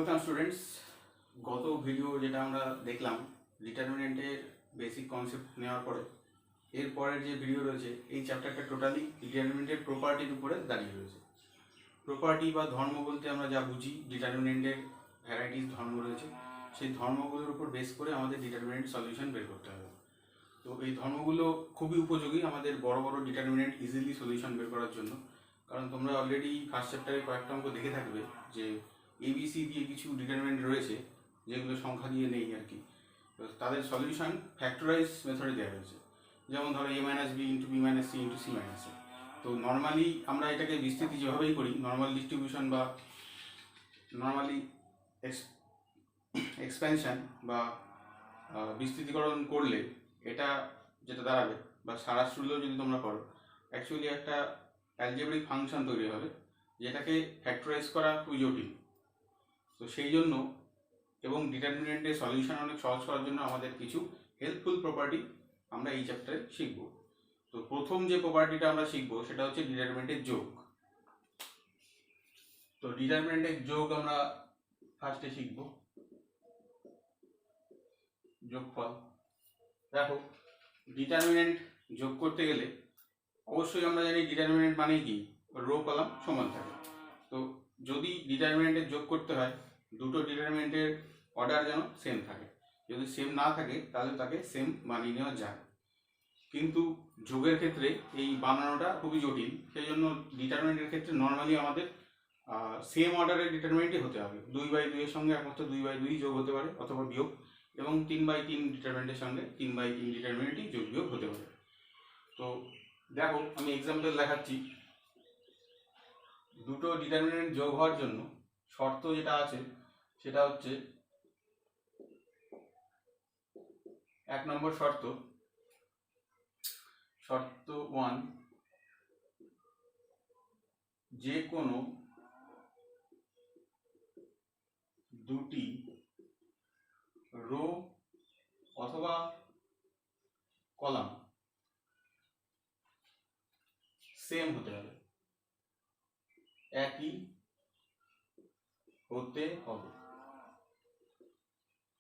Welcome students. গত video যেটা আমরা দেখলাম ডিটারমিনেন্টের বেসিক কনসেপ্ট নেওয়ার পরে এরপরের যে ভিডিও রয়েছে এই চ্যাপ্টারটা টোটালি ডিটারমিনেন্টের প্রপার্টির উপরে দাঁড়িয়ে রয়েছে। প্রপার্টি বা ধর্ম বলতে আমরা যা বুঝি, ডিটারমিনেন্টের ভ্যারাইটিস ধর্ম রয়েছে, সেই ধর্মগুলোর উপর বেস করে আমাদের ডিটারমিনেন্ট সলিউশন বের করতে হবে। তো এই ধর্মগুলো খুবই উপযোগী আমাদের বড় বড় ডিটারমিনেন্ট ইজিলি সলিউশন বের করার জন্য। কারণ তোমরা অলরেডি ফার্স্ট চ্যাপ্টারে কয়েকটা অঙ্ক দেখে থাকবে যে এবিসি দিয়ে কিছু ডিটারমিনেন্ট রয়েছে যেগুলো সংখ্যা দিয়ে নেই আর কি। তো তাদের সলিউশন ফ্যাক্টরাইজ মেথডে দেওয়া রয়েছে, যেমন ধরো a minus b into b minus c into c minus a. তো নর্মালি আমরা এটাকে বিস্তৃতি যেভাবেই করি, নর্মাল ডিস্ট্রিবিউশন বা নর্মালি এক্সপ্যানশন বা বিস্তৃতিকরণ করলে এটা যেটা দাঁড়াবে বা সারাংশগুলো যদি তোমরা করো, অ্যাকচুয়ালি একটা অ্যালজেব্রিক ফাংশন তৈরি হবে যেটাকে ফ্যাক্টরাইজ করা খুবই জটিল। তো সেই জন্য এবং ডিটারমিনেন্টের সলিউশন অনেক সহজ করার জন্য আমাদের কিছু হেল্পফুল প্রপার্টি আমরা এই চ্যাপ্টারে শিখব। তো প্রথম যে প্রপার্টিটা আমরা শিখব সেটা হচ্ছে ডিটারমিনেন্টের যোগ। তো ডিটারমিনেন্টের যোগ আমরা ফার্স্টে শিখব, যোগফল। দেখো, ডিটারমিনেন্ট যোগ করতে গেলে অবশ্যই আমরা জানি ডিটারমিনেন্ট মানে কি, রো কলাম সমান থাকে। তো যদি ডিটারমিনেন্টের যোগ করতে হয় দুটো ডিটারমিনেন্টের অর্ডার যেন সেম থাকে, যদি সেম না থাকে তাহলে তাকে সেম বানিয়ে নেওয়া যায়। কিন্তু যোগের ক্ষেত্রে এই বানানোটা খুবই জটিল, সেই জন্য ডিটারমিনেন্টের ক্ষেত্রে নর্মালি আমাদের সেম অর্ডারের ডিটারমিনেন্টই হতে হবে। 2/2 এর সঙ্গে একমাত্র 2/2 যোগ হতে পারে অথবা বিয়োগ, এবং 3/3 ডিটারমিনেন্টের সঙ্গে 3/3 ডিটারমিনেন্টই যোগ বিয়োগ হতে পারে। তো দেখো, আমি এক্সাম্পল দেখাচ্ছি। দুটো ডিটারমিনেন্ট যোগ হওয়ার জন্য শর্ত যেটা আছে সেটা হচ্ছে, 1 নম্বর শর্ত 1, যে কোনো দুটি রো অথবা কলাম সেম হতে হবে, একই হতে হবে।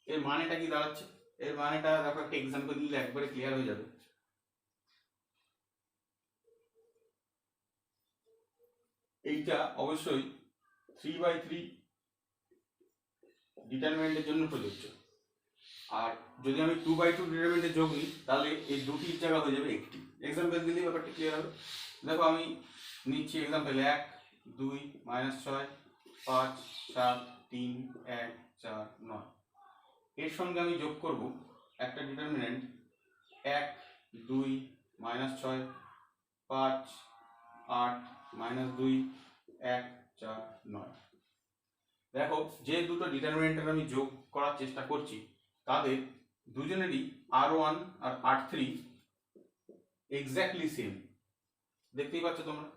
এর মানেটা কি দাঁড়াচ্ছে? এর মানেটা দেখো, একটা এক্সাম্পল দিলে একবারে ক্লিয়ার হয়ে যাবে। এইটা অবশ্যই 3/3 ডিটারমিনেন্টের জন্য প্রযোজ্য। আর যদি আমি 2/2 ডিটারমিনেন্টের যোগ নিই তাহলে এই দুটির জায়গা হয়ে যাবে একটি। এক্সাম্পল দিলে ব্যাপারটা ক্লিয়ার হবে। দেখো, আমি নিচ্ছি এক্সাম্পল 1, 2, -6, 5, 7, 3, 1, 4, 9। এর সঙ্গে আমি যোগ করব একটা ডিটারমিনেন্ট 1, 2, -6, 5, 8, -2, 1, 4, 9। দেখো, যে দুটো ডিটারমিনেন্টের আমি যোগ করার চেষ্টা করছি তাদের দুজনেরই R1 আর R3 এক্স্যাক্টলি সেম, দেখতেই পাচ্ছ তোমরা।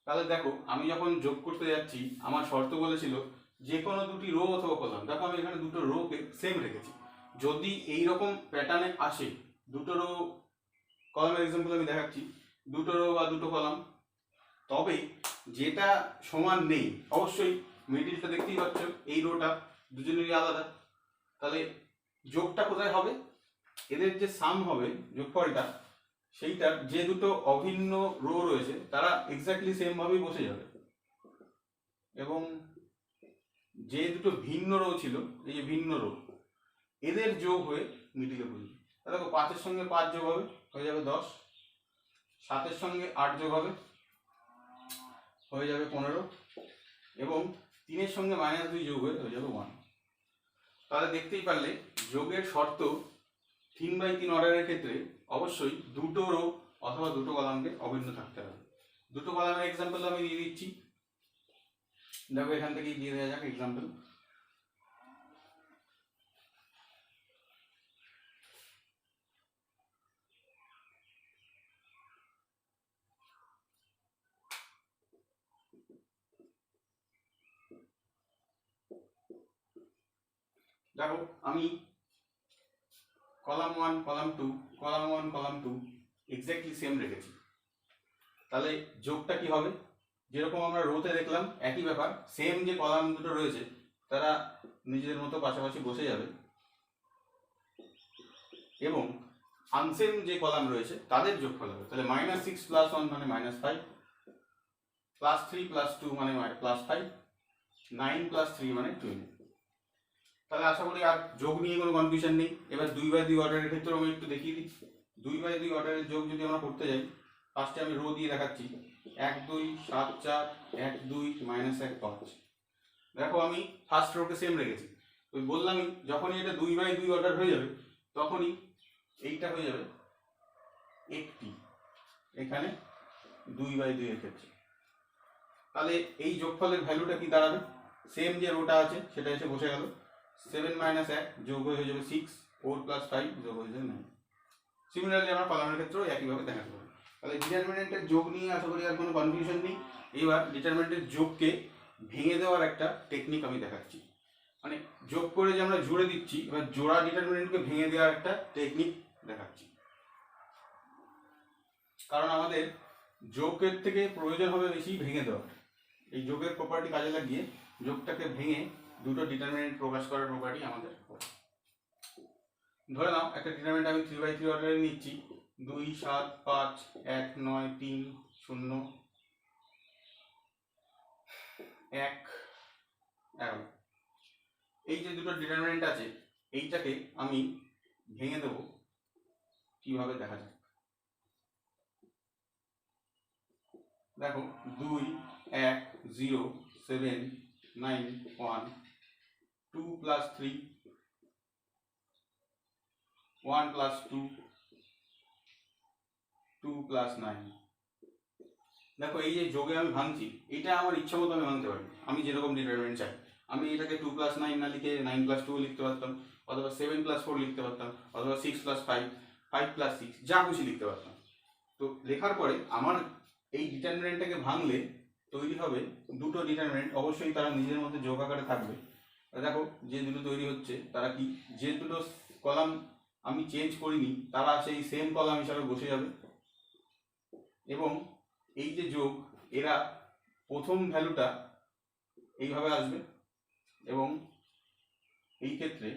তাহলে দেখো, আমি যখন যোগ করতে যাচ্ছি আমার শর্ত বলেছিল যে কোনো দুটি রো অথবা কলাম। দেখো, আমি এখানে দুটো রোকে সেম রেখেছি। যদি এই রকম প্যাটার্নে আসে, দুটো রো কলামের এক্সাম্পল আমি দেখাচ্ছি, দুটো রো বা দুটো কলাম, তবে যেটা সমান নেই, অবশ্যই মিডিলটা দেখতেই পাচ্ছ, এই রোটা দুজনেরই আলাদা। তাহলে যোগটা কোথায় হবে? এদের যে সাম হবে, যোগফলটা, সেইটার যে দুটো অভিন্ন রো রয়েছে তারা এক্স্যাক্টলি সেম ভাবেই বসে যাবে, এবং যে দুটো ভিন্ন রো ছিল, এই যে ভিন্ন রো, এদের যোগ হয়ে মিডিলে বসবে। দেখো, 5-এর সঙ্গে 5 যোগ হবে, হয়ে যাবে 10। 7-এর সঙ্গে 8 যোগ হবে, হয়ে যাবে 15, এবং 3-এর সঙ্গে -2 যোগ হয়ে যাবে 1। তাহলে দেখতেই পারলে যোগের শর্ত 3/3 অর্ডারের ক্ষেত্রে অবশ্যই দুটো রো অথবা দুটো কলামকে অভিন্ন থাকতে হবে। দুটো কলামের এক্সাম্পল আমি দিয়ে দিচ্ছি। দেখো, এখান থেকেই দিয়ে দেওয়া যাক এক্সাম্পল। দেখো, আমি column 1, column 2, column 1, column 2 exactly same রেখেছি। তাহলে যোগটা কি হবে? যেরকম আমরা রোতে দেখলাম একই ব্যাপার, সেম যে কলাম দুটো রয়েছে তারা নিজেদের মতো পাশাপাশি বসে যাবে এবং আনসেম যে কলাম রয়েছে তাদের যোগফল হবে। তাহলে -6 + 1 মানে -5, +3 + 2 মানে +5, 9 + 3 মানে 20। তাহলে আশা করি আর যোগ নিয়ে কোনো কনফিউশন নেই। এবার 2/2 অর্ডারের ক্ষেত্রেও আমি একটু দেখিয়ে দিই। 2/2 অর্ডারের যোগ যদি আমরা করতে যাই, ফার্স্টে আমি রো দিয়ে দেখাচ্ছি 1 2 7 4 1 2 -1 5। দেখো আমি ফার্স্ট রোকে সেম রেখেছি। ওই বললামই যখনই এটা 2/2 অর্ডার হয়ে যাবে তখনই এইটা হয়ে যাবে একটি, এখানে 2/2 এর ক্ষেত্রে। তাহলে এই যোগফলের ভ্যালুটা কি দাঁড়াবে? সেম যে রোটা আছে সেটা এসে বসে গেল। 7 - 1 যোগ হয়ে যাবে 6, 4 + 5 যোগ হয়ে যাবে 9। সিমিলারলি আমরা কলামের ক্ষেত্রেও একইভাবে দেখাতে পারি। তাহলে ডিটারমিনেন্টের যোগ নিয়ে আশা করি আর কোনো কনফিউশন নেই। এবার ডিটারমিনেন্টের যোগকে ভেঙে দেওয়ার একটা টেকনিক আমি দেখাচ্ছি। মানে যোগ করে যে আমরা জুড়ে দিচ্ছি, এবার জোড়া ডিটারমিনেন্টকে ভেঙে দেওয়ার একটা টেকনিক দেখাচ্ছি। কারণ আমাদের যোগের থেকে প্রয়োজন হবে বেশি ভেঙে দেওয়ার। এই যোগের প্রপার্টি কাজে লাগিয়ে যোগটাকে ভেঙে দুটো ডিটারমিনেন্ট প্রকাশ করার প্রপার্টি আমাদের। ধরে নাও একটা ডিটারমিনেন্ট আমি 3/3 অর্ডারে নিচ্ছি, 2 7 5 1 9 3 0 1 11। এই যে দুটো ডিটারমিনেন্ট আছে এইটাকে আমি ভেঙে দেব কিভাবে দেখা যায়। দেখো 2 1 0 7 9 1 2 + 3 1 + 2 2 + 9। দেখো এই যে যোগে আমি ভাঙছি, এটা আমার ইচ্ছা মতো আমি ভাঙতে পারি, আমি যেরকম ডিটারমিনেন্ট চাই। আমি এটাকে 2 + 9 না লিখে 9 + 2 লিখতে পারতাম, অথবা 7 + 4 লিখতে পারতাম, অথবা 6 + 5 5 + 6 যা খুশি লিখতে পারতাম। তো লেখার পরে আমার এই ডিটারমিনেন্টটাকে ভাঙলে তৈরি হবে দুটো ডিটারমিনেন্ট, অবশ্যই তারা নিজের মধ্যে যোগ আকারে থাকবে। দেখো যে দুটো তৈরি হচ্ছে তারা কি, যে দুটো কলাম আমি চেঞ্জ করিনি তারা সেই সেম কলাম হিসাবে বসে যাবে এবং এই যে যোগ এরা প্রথম ভ্যালুটা এইভাবে আসবে এবং এই ক্ষেত্রে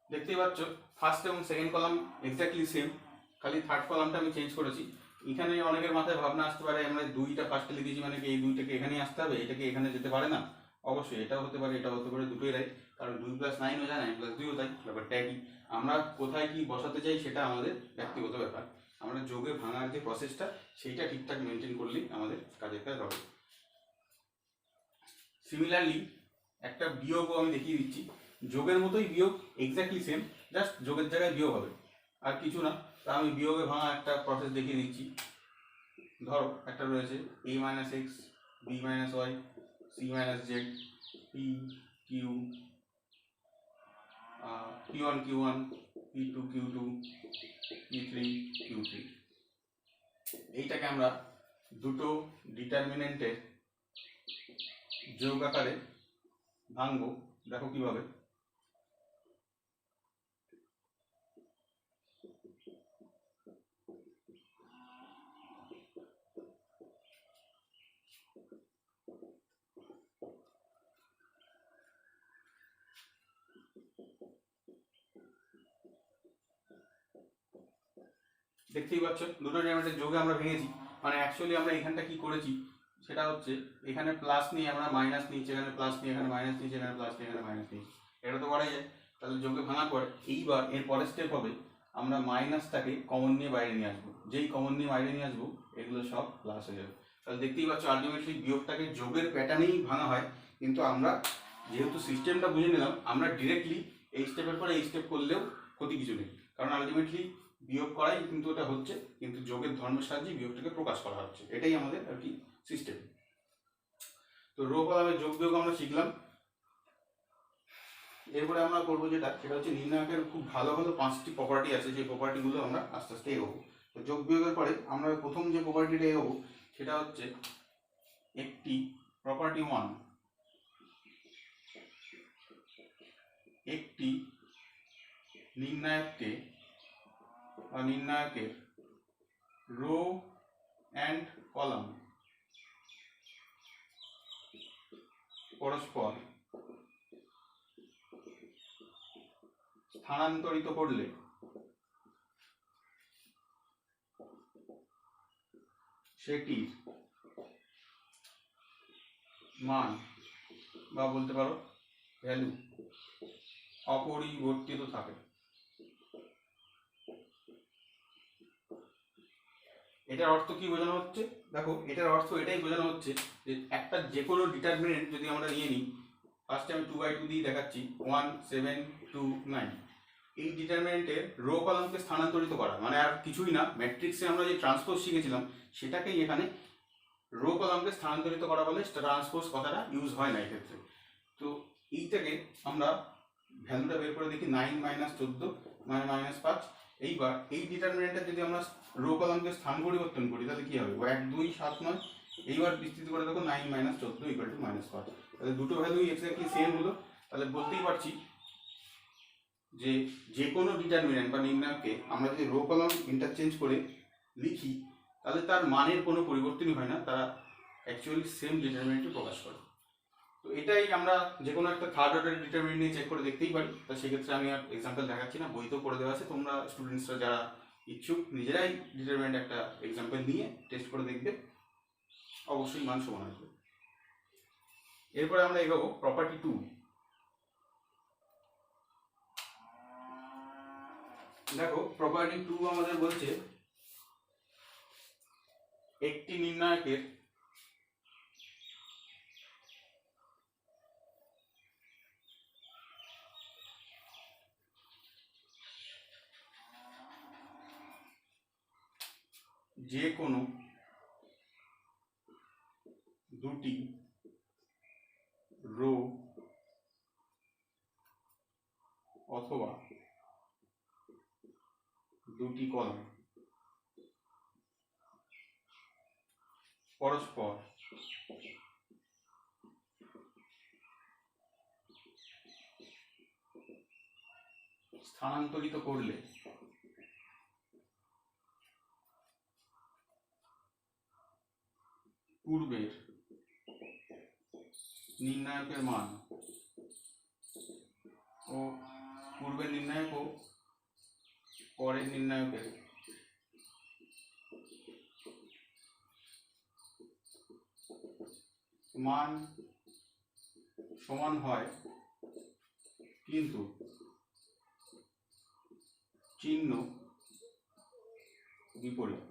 দেখতেই পাচ্ছ ফার্স্ট এবং সেকেন্ড কলাম এক্স্যাক্টলি সেম, খালি থার্ড কলামটা আমি চেঞ্জ করেছি। এখানে অনেকের মাথায় ভাবনা আসতে পারে আমরা 2টা ফার্স্টে লিখেছি মানে কি এই 2টাকে এখানেই আসতে হবে, এটাকে এখানে যেতে পারে না। অবশ্যই এটাও হতে পারে, এটাও হতে পারে, দুটোই রাইট। কারণ 2 + 9 ও যায়, 9 + 2 ও তাই, ব্যাপারটা একই। আমরা কোথায় কি বসাতে চাই সেটা আমাদের ব্যক্তিগত ব্যাপার। আমরা যোগে ভাঙার যে প্রসেসটা সেইটা ঠিকঠাক মেনটেন করলেই আমাদের কাজের কাজ হবে। সিমিলারলি একটা বিয়োগও আমি দেখিয়ে দিচ্ছি। যোগের মতোই বিয়োগ, এক্স্যাক্টলি সেম, জাস্ট যোগের জায়গায় বিয়োগ হবে আর কিছু না। তা আমি বিয়োগে ভাঙা একটা প্রসেস দেখিয়ে দিচ্ছি। ধরো একটা রয়েছে a - x b - y c - z p q p1 q1 p2 q2 p3 q3। এইটাকে আমরা দুটো ডিটারমিনেন্টের যোগ আকারে ভাঙবো। দেখো কিভাবে। দেখতেই পাচ্ছ দুটো ডিটারমিনেন্টের যোগে আমরা ভেঙেছি। মানে অ্যাকচুয়ালি আমরা এখানটা কি করেছি সেটা হচ্ছে এখানে প্লাস নিয়ে আমরা মাইনাস নিয়েছি, এখানে প্লাস নিয়ে এখানে মাইনাস নিয়েছি, এখানে প্লাস নিয়ে এখানে মাইনাস নিয়েছি। এটা তো করাই যায়। তাহলে যোগে ভাঙার পর এইবার এর পরের স্টেপ হবে আমরা মাইনাসটাকে কমন নিয়ে বাইরে নিয়ে আসবো। যেই কমন নিয়ে বাইরে নিয়ে আসবো এগুলো সব প্লাস হয়ে যাবে। তাহলে দেখতেই পাচ্ছ আলটিমেটলি বিয়োগটাকে যোগের প্যাটার্নেই ভাঙা হয়, কিন্তু আমরা যেহেতু সিস্টেমটা বুঝে নিলাম আমরা ডিরেক্টলি এই স্টেপের পরে এই স্টেপ করলেও ক্ষতি কিছু নেই। কারণ আলটিমেটলি বিয়োগ করাই কিন্তু এটা হচ্ছে, কিন্তু যোগের ধর্মের সাহায্যে বিয়োগটাকে প্রকাশ করা হচ্ছে, এটাই আমাদের আর কি সিস্টেম। তো রো কলামের যোগ বিয়োগ আমরা শিখলাম। এরপরে আমরা করবো যেটা, সেটা হচ্ছে নির্ণায়কের খুব ভালো ভালো 5টি প্রপার্টি আছে, যে প্রপার্টিগুলো আমরা আস্তে আস্তে এগোবো। তো যোগ বিয়োগের পরে আমরা প্রথম যে প্রপার্টিটা এগোবো সেটা হচ্ছে একটি প্রপার্টি 1, একটি নির্ণায়ককে বা নির্ণায়কের রো অ্যান্ড কলাম পরস্পর স্থানান্তরিত করলে সেটির মান বা বলতে পারো ভ্যালু অপরিবর্তিত থাকে। এটার অর্থ কি বোঝানো হচ্ছে? দেখো, এটার অর্থ এটাই বোঝানো হচ্ছে যে একটা যে কোনো ডিটারমিনেন্ট যদি আমরা নিয়ে নিই, ফার্স্টে আমি 2/2 দিয়ে দেখাচ্ছি, 1 7 2 9, এই ডিটারমিনেন্টের রো কলামকে স্থানান্তরিত করা মানে আর কিছুই না, ম্যাট্রিক্সে আমরা যে ট্রান্সপোজ শিখেছিলাম সেটাকেই এখানে রো কলামকে স্থানান্তরিত করা বলে, ট্রান্সপোজ কথাটা ইউজ হয় না এক্ষেত্রে। তো এইটাকে আমরা ভ্যালুটা বের করে দেখি, 9 - 14 মানে -5। এইবার এই ডিটারমিনেন্টটা যদি আমরা রো কলামকে স্থান পরিবর্তন করি তাহলে কি হবে, 1 2 7 9। এইবার বিস্তৃত করে দেখো 9 - 14 = -5। তাহলে দুটো ভ্যালুই এক্স্যাক্টলি সেম হলো। তাহলে বলতেই পারছি যে যে কোনো ডিটারমিনেন্ট বা নির্ণায়ককে আমরা যদি রো কলাম ইন্টারচেঞ্জ করে লিখি তাহলে তার মানের কোনো পরিবর্তনই হয় না, তারা অ্যাকচুয়ালি সেম ডিটারমিনেন্টই প্রকাশ করে। তো এটাই আমরা যে কোনো একটা থার্ড অর্ডার ডিটারমিনেন্ট নিয়ে চেক করে দেখতেই পারি। তা সেক্ষেত্রে আমি আর এক্সাম্পল দেখাচ্ছি না, বইতেও করে দেওয়া আছে, তোমরা স্টুডেন্টসরা যারা ইচ্ছুক নিজেরাই ডিটারমিনেন্ট একটা এক্সাম্পল নিয়ে টেস্ট করে দেখবে, অবশ্যই মান সমান আসবে। এরপরে আমরা এগোবো প্রপার্টি 2। দেখো, প্রপার্টি 2 আমাদের বলছে একটি নির্ণায়কের যে কোনো দুটি রো অথবা দুটি কলাম পরস্পর স্থানান্তরিত করলে পূর্বের নির্ণায়কের মান ও পূর্বের নির্ণায়ক ও পরের নির্ণায়কের মান সমান হয় কিন্তু চিহ্ন বিপরীত।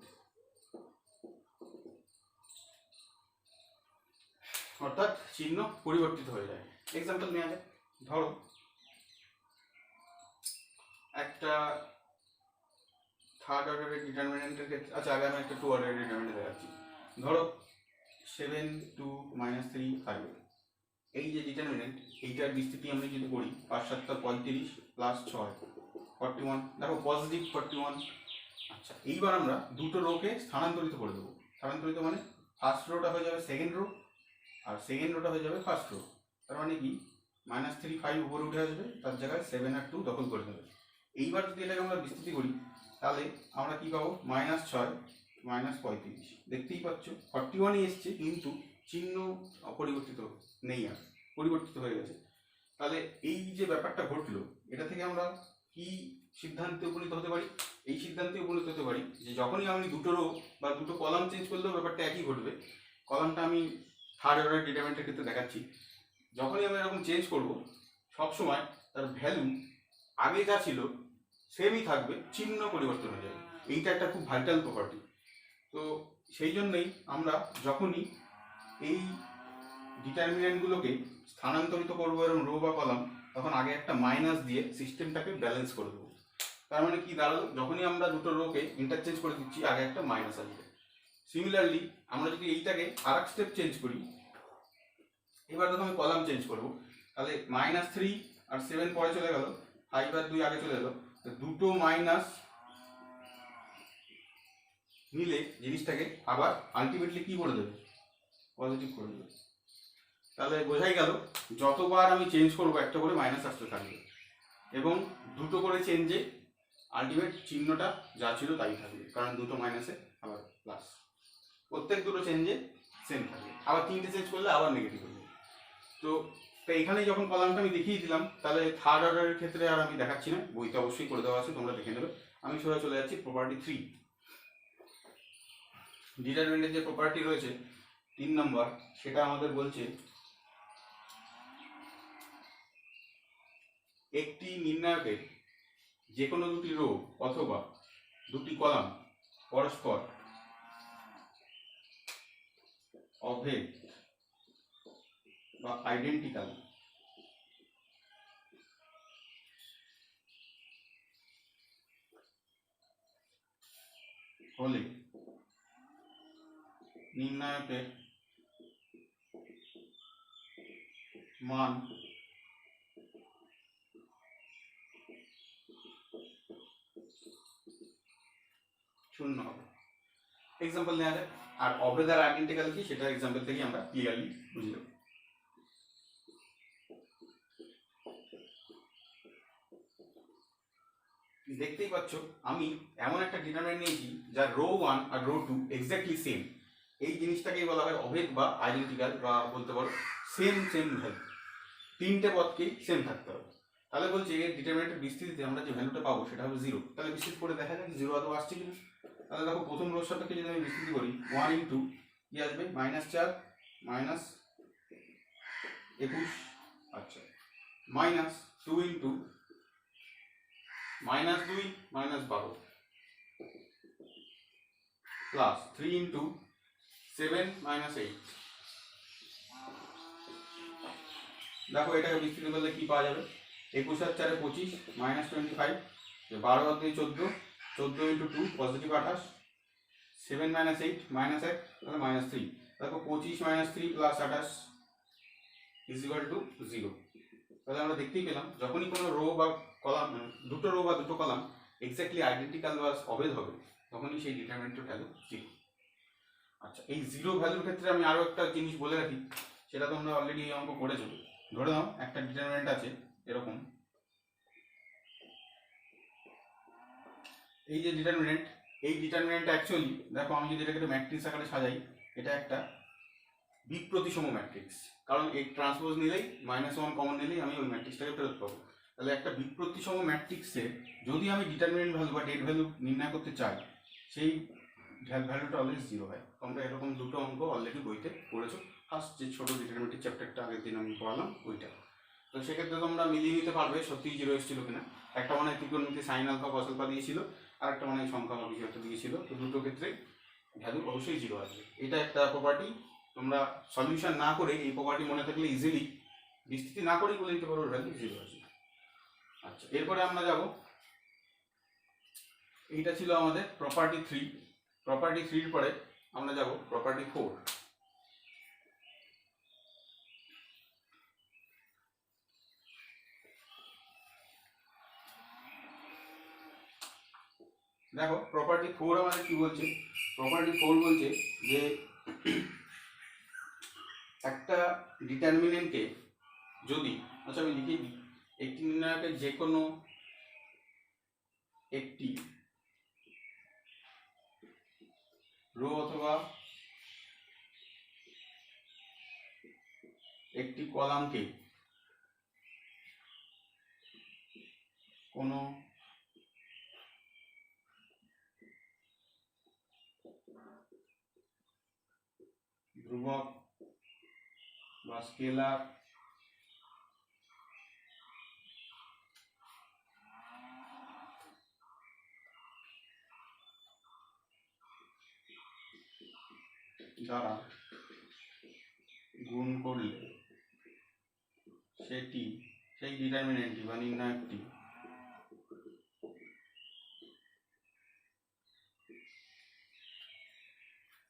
অর্থাৎ চিহ্ন পরিবর্তিত হয়ে যায়। এক্সাম্পল নেওয়া যায়, ধরো একটা থার্ড অর্ডারের ডিটারমিনেন্টের ক্ষেত্রে, আচ্ছা আগে আমি একটা 2 অর্ডারের ডিটারমিনেন্ট দেখাচ্ছি। ধরো 7 2 -3 5, এই যে ডিটারমিনেন্ট এইটার বিস্তৃতি আমরা যদি করি 5 7 35 প্লাস 6 41, দেখো পজিটিভ 41। আচ্ছা, এইবার আমরা দুটো রোকে স্থানান্তরিত করে দেবো। স্থানান্তরিত মানে ফার্স্ট রোটা হয়ে যাবে সেকেন্ড রো আর সেকেন্ড রোটা হয়ে যাবে ফার্স্ট রো। তার মানে কি, -3 5 উপরে উঠে আসবে, তার জায়গায় 7 আর 2 দখল করে দেবে। এইবার যদি এটাকে আমরা বিস্তৃতি করি তাহলে আমরা কি পাবো, -6 -35। দেখতেই পাচ্ছ 41ই এসছে কিন্তু চিহ্ন অপরিবর্তিত নেই, আর পরিবর্তিত হয়ে গেছে। তাহলে এই যে ব্যাপারটা ঘটলো, এটা থেকে আমরা কি সিদ্ধান্তে উপনীত হতে পারি? এই সিদ্ধান্তে উপনীত হতে পারি যে যখনই আমি দুটো রো বা দুটো কলাম চেঞ্জ করলেও ব্যাপারটা একই ঘটবে। কলামটা আমি থার্ড অর্ডার ডিটারমিনেন্টের ক্ষেত্রে দেখাচ্ছি, যখনই আমি এরকম চেঞ্জ করব সবসময় তার ভ্যালু আগে যা ছিল সেমই থাকবে, চিহ্ন পরিবর্তন হয়ে যাবে। এইটা একটা খুব ভাইটাল প্রপার্টি। তো সেই জন্যই আমরা যখনই এই ডিটারমিনেন্টগুলোকে স্থানান্তরিত করবো এরকম রো বা কলাম, তখন আগে একটা মাইনাস দিয়ে সিস্টেমটাকে ব্যালেন্স করে দেবো। তার মানে কি দাঁড়ালো, যখনই আমরা দুটো রোকে ইন্টারচেঞ্জ করে দিচ্ছি আগে একটা মাইনাস আসবে। সিমিলারলি আমরা যদি এইটাকে আর এক স্টেপ চেঞ্জ করি, এবার যখন আমি কলাম চেঞ্জ করবো তাহলে -3 আর 7 পরে চলে গেল, 5 আর 2 আগে চলে এলো, দুটো মাইনাস মিলে জিনিসটাকে আবার আলটিমেটলি কি করে দেবে, পজিটিভ করে দেবে। তাহলে বোঝাই গেল যতবার আমি চেঞ্জ করবো একটা করে মাইনাস আসতে থাকবে। এবং দুটো করে চেঞ্জে আলটিমেট চিহ্নটা যা ছিল তাই থাকবে, কারণ দুটো মাইনাসে আবার প্লাস, প্রত্যেক দুটো চেঞ্জে সেম থাকবে। আবার তিনটে চেঞ্জ করলে আবার নেগেটিভ হয়ে যাবে। তো এখানে যখন কলামটা আমি দেখিয়ে দিলাম, তাহলে থার্ড অর্ডারের ক্ষেত্রে আর আমি দেখাচ্ছি না, বইতে অবশ্যই করে দেওয়া আছে, তোমরা দেখে নেবে। আমি সোজা চলে যাচ্ছি প্রপার্টি 3। ডিটারমিনেন্টের যে প্রপার্টি রয়েছে 3 নম্বর, সেটা আমাদের বলছে একটি নির্ণায়কের যে কোনো দুটি রো অথবা দুটি কলাম পরস্পর অভেদ বা আইডেন্টিক্যাল হলে নির্ণায়কের মান শূন্য হবে। এক্সাম্পল নেওয়া যায়। আর অভেদ আর আইডেন্টিক্যাল কি, সেটা এক্সাম্পল থেকে আমরা ক্লিয়ারলি বুঝে যাব। দেখতেই পাচ্ছ আমি এমন একটা ডিটারমিনেন্ট নিয়েছি যার রো 1 আর রো 2 এক্স্যাক্টলি সেম। এই জিনিসটাকেই বলা হয় অভেদ বা আইডেন্টিক্যাল, বা বলতে পারো সেম ভ্যালু। তিনটে পদকেই সেম থাকতে হবে। তাহলে বলছি এর ডিটারমিনেন্টের বিস্তৃতিতে আমরা যে ভ্যালুটা পাবো সেটা হবে 0। তাহলে বিস্তৃত করে দেখা যাক 0 আদৌ আসছে কিনা। তাহলে দেখো প্রথম রোর সাপেক্ষে যদি আমি বিস্তৃতি করি 1 ইন্টু কি আসবে -4 -21, আচ্ছা, -2 ইন্টু -2 -12 প্লাস 3 ইন্টু 7 -8। দেখো এটাকে বিস্তৃত করলে কি পাওয়া যাবে, 21 আর 4 25 -25, 12 আর 2 14, 14 ইন্টু 2 পজিটিভ 28, 7 - 8 -1 তাহলে -3। দেখো 25 - 3 প্লাস 28 ইজ ইকুয়াল টু 0। তাহলে আমরা দেখতেই পেলাম যখনই কোনো রো বা কলাম, দুটো রো বা দুটো কলাম এক্স্যাক্টলি আইডেন্টিক্যাল বা অভেদ হবে, তখনই সেই ডিটারমিনেন্টের ভ্যালু 0। আচ্ছা, এই 0 ভ্যালুর ক্ষেত্রে আমি আরও একটা জিনিস বলে রাখি, সেটা তোমরা অলরেডি অঙ্ক করেছো। ধরে নাও একটা ডিটারমিনেন্ট আছে এরকম, এই যে ডিটারমিনেন্ট, এই ডিটারমিনেন্ট অ্যাকচুয়ালি দেখো আমি যদি এটাকে ম্যাট্রিক্স আকারে সাজাই, এটা একটা বিপ্রতিসম ম্যাট্রিক্স, কারণ এই ট্রান্সপোজ নিলেই -1 কমন নিলেই আমি ওই ম্যাট্রিক্সটাকে ফেরত পাবো। তাহলে একটা বিপ্রতিসম ম্যাট্রিক্সে যদি আমি ডিটারমিনেন্ট ভ্যালু বা ডেট ভ্যালু নির্ণয় করতে চাই, সেই ভ্যালুটা অলওয়েজ 0 হয়। তোমরা এরকম দুটো অঙ্ক অলরেডি বইতে পড়েছো। ফার্স্ট যে ছোটো ডিটারমিনেন্টের চ্যাপ্টারটা আগের দিন আমি পড়ালাম ওইটা, তো সেক্ষেত্রে তোমরা মিলিয়ে নিতে পারবে সত্যিই 0 এসেছিল কিনা। একটা মানে ত্রিকোণমিতি সাইন আলফা কস আলফা দিয়েছিল, আর একটা মানে সংখ্যা বা কিছু একটা দিয়েছিল, তো দুটো ক্ষেত্রে ভ্যালু অবশ্যই 0 আসবে। এটা একটা প্রপার্টি, তোমরা সলিউশন না করে এই প্রপার্টি মনে থাকলে ইজিলি বিস্তৃতি না করেই বলে দিতে পারো ভ্যালু 0 আসবে। আচ্ছা, এরপরে আমরা যাব, এইটা ছিল আমাদের প্রপার্টি 3। প্রপার্টি 3 পরে আমরা যাব প্রপার্টি 4। দেখো প্রপার্টি 4 আমাদের কি বলছে, প্রপার্টি 4 বলছে যে একটা ডিটারমিনেন্টে যদি, আচ্ছা আমি লিখে দিই, একটি নির্ণায়কের যে কোনো একটি রো অথবা একটি কলামকে কোনো ধ্রুবক বা স্কেলার দ্বারা গুণ করলে সেটি, সেই ডিটারমিনেন্টটি বা নির্ণায়কটি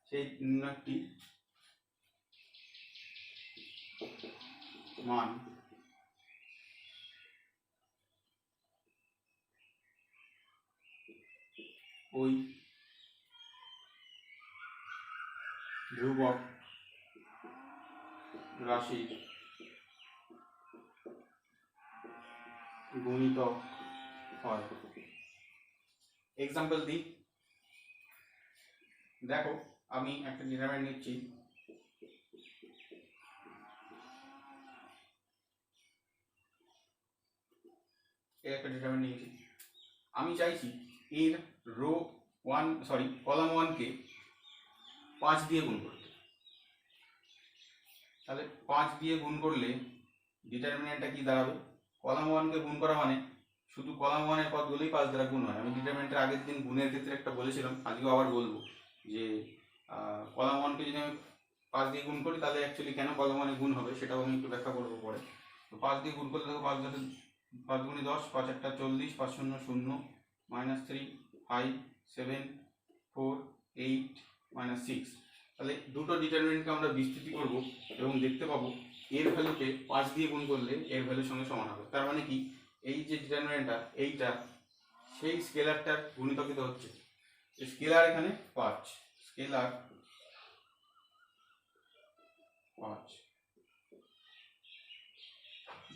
সেই নির্ণায়কটি মান ওই ধ্রুবক রাশির গুণিতক হয়। এক্সাম্পল দিই, দেখো আমি একটা ডিটারমিনেন্ট নিচ্ছি, একটা ডিটারমিনেন্ট নিয়েছি, আমি চাইছি এর রো ওয়ান কলাম ওয়ানকে 5 দিয়ে গুণ করতে। তাহলে 5 দিয়ে গুণ করলে ডিটারমিনেন্টটা কি দাঁড়াবে? কলাম ওয়ানকে গুণ করা মানে শুধু কলাম ওয়ানের পদগুলোই 5 দ্বারা গুণ হয়। আমি ডিটারমিনেন্টের আগের দিন গুণের ক্ষেত্রে একটা বলেছিলাম, আজকেও আবার বলবো যে কলাম ওয়ানকে যদি আমি 5 দিয়ে গুণ করি তাহলে অ্যাকচুয়ালি কেন কলাম ওয়ানে গুণ হবে সেটাও আমি একটু ব্যাখ্যা করবো পরে। তো 5 দিয়ে গুণ করলে দেখো 5 গুণে 10, 5 একটা 40, 5 শূন্য 0, -3, 5, 7, 4, 8, -6। তাহলে দুটো ডিটারমিনেন্টকে আমরা বিস্তৃতি করব এবং দেখতে পাবো এর ভ্যালুকে 5 দিয়ে গুণ করলে এর ভ্যালুর সঙ্গে সমান হবে। তার মানে কি, এই যে ডিটারমিনেন্টটা এইটা সেই স্কেলারটার গুণিতকিত হচ্ছে। স্কেলার এখানে 5, স্কেলার 5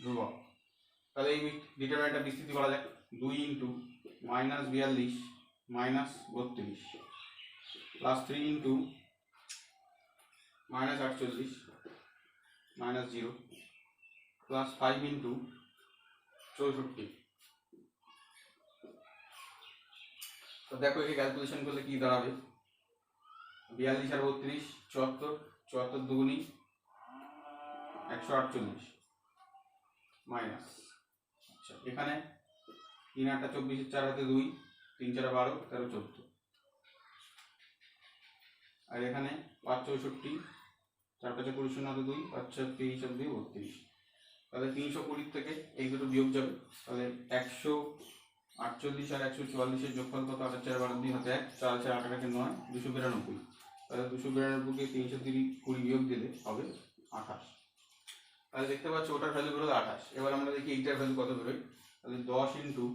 ধ্রুবক। তাহলে এই ডিটারমিনেন্টটা বিস্তৃতি করা যায়। 2 into -42 -32 plus 3 into -48 -0 plus 5 into 64। তো দেখো একে ক্যালকুলেশন করলে কি দাঁড়াবে, 42 আর 32 74, 74 দুগুণী 148 মাইনাস, আচ্ছা এখানে 3 8 24, 4 হাতে 2, 3 4 12, 13 14, আর এখানে 5 64, 4 5 20 0 হাতে 2, 5 6 30 আর 2 32। তাহলে 320 থেকে এই দুটো বিয়োগ যাবে, তাহলে 148 আর 144 এর যোগফল কত? 8 4 12 2 হাতে 1, 4 4 8 8 9, 292। তাহলে 292 কে 320 বিয়োগ দিলে হবে 28। তাহলে দেখতে পাচ্ছ ওটার ভ্যালু বেরোলো 28। এবার আমরা দেখি এইটার ভ্যালু কত বেরোয়। তাহলে 10 ইন্টু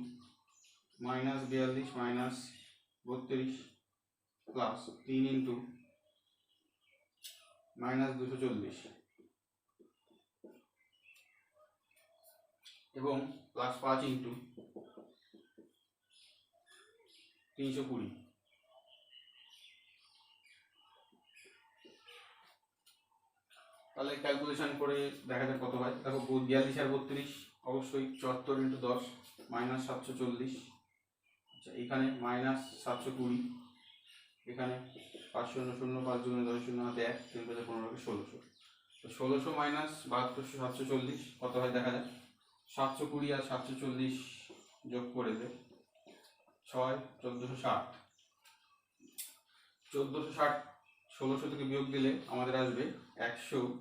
-42 -32 প্লাস 3 ইন্টু -240 এবং প্লাস 5 ইন্টু 320। তাহলে ক্যালকুলেশন করে দেখা যাক কত হয়। দেখো 42 আর 32 অবশ্যই 74 ইন্টু 10 -740, আচ্ছা এখানে -720, এখানে 5 0 0 5 দুগুণে 10 0 হাতে 1, 3 5 15 1600। তো 1600 মাইনাস 72 740 কত হয় দেখা যায়। 720 আর 740 যোগ করে দে 6 1460, 1460 1600 থেকে বিয়োগ দিলে আমাদের আসবে 140।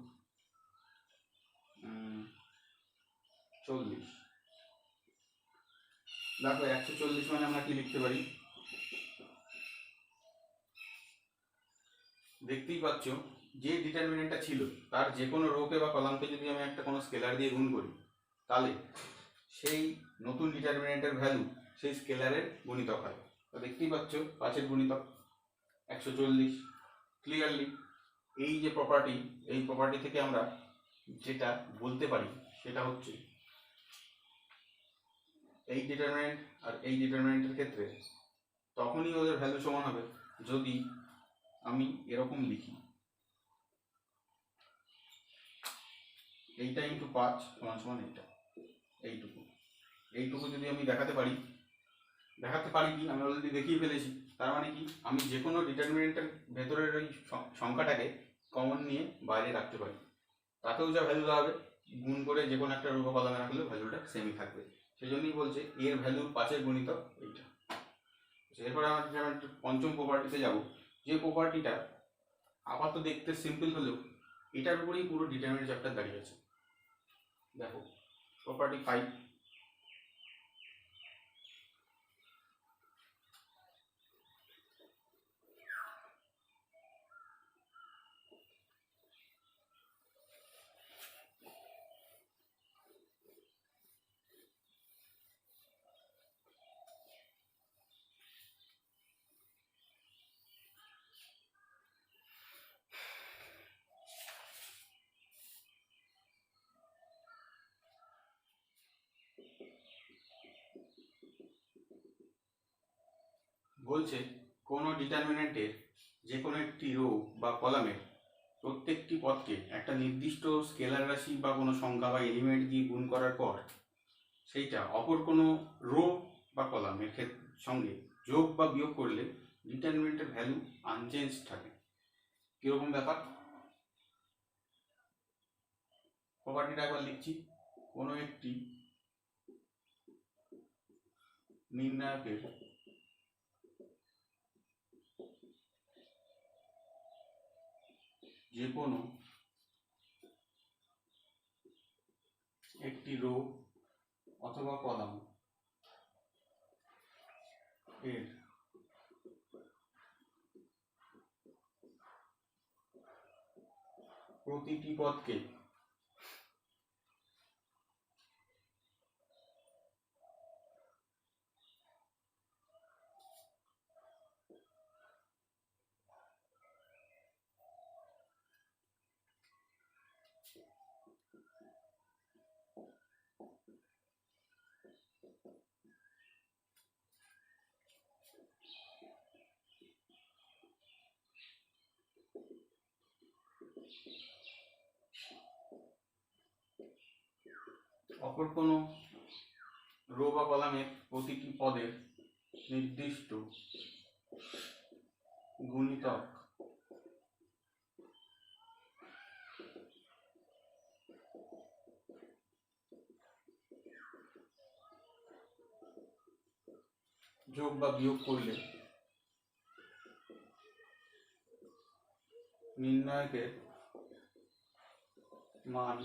দেখো 140 মানে আমরা কি লিখতে পারি, দেখতেই পাচ্ছ যে ডিটারমিনেন্টটা ছিল তার যে কোনো রোকে বা কলামকে যদি আমি একটা কোনো স্কেলার দিয়ে গুণ করি তাহলে সেই নতুন ডিটারমিনেন্টের ভ্যালু সেই স্কেলারের গুণিতক হয়। তো দেখতেই পাচ্ছ 5-এর গুণিতক 140। ক্লিয়ারলি এই যে প্রপার্টি, এই প্রপার্টি থেকে আমরা যেটা বলতে পারি সেটা হচ্ছে এই ডিটারমিনেন্ট আর এই ডিটারমিনেন্টের ক্ষেত্রে তখনই ওদের ভ্যালু সমান হবে যদি আমি এরকম লিখি, এইটা ইন্টু 5 সমান এইটা, এইটুকু যদি আমি দেখাতে পারি কি আমি অলরেডি দেখিয়ে ফেলেছি। তার মানে কি, আমি যে কোনো ডিটারমিনেন্টের ভেতরের ওই সংখ্যাটাকে কমন নিয়ে বাইরে রাখতে পারি, তাতেও যা ভ্যালু দাঁড়াবে গুণ করে যে কোনো একটা রূপ কলামে রাখলেও ভ্যালুটা সেমই থাকবে। সেই জন্যই বলছে এর ভ্যালু 5-এর গুণিতক এইটা। এরপরে আমরা পঞ্চম প্রপার্টিতে যাব, যে প্রপার্টিটা আপাতত দেখতে সিম্পল হলেও এটার উপরেই পুরো ডিটারমিনেন্ট চ্যাপ্টার দাঁড়িয়ে আছে। দেখো প্রপার্টি 5, বলছে কোনো ডিটারমিনেন্টের যে কোনো একটি রো বা কলামের প্রত্যেকটি পদকে একটা নির্দিষ্ট স্কেলার রাশি বা কোনো সংখ্যা বা এলিমেন্ট দিয়ে গুণ করার পর সেইটা অপর কোনো রো বা কলামের সঙ্গে যোগ বা বিয়োগ করলে ডিটারমিনেন্টের ভ্যালু আনচেঞ্জ থাকে। কীরকম ব্যাপার? প্রপার্টিটা একবার লিখছি। কোনো একটি নির্ণায়কের যে কোনো একটি রো অথবা কলাম এর প্রতিটি পদকে অপর কোনো রো বা কলামের প্রতিটি পদের নির্দিষ্ট গুণিতক যোগ বা বিয়োগ করলে নির্ণায়কের মান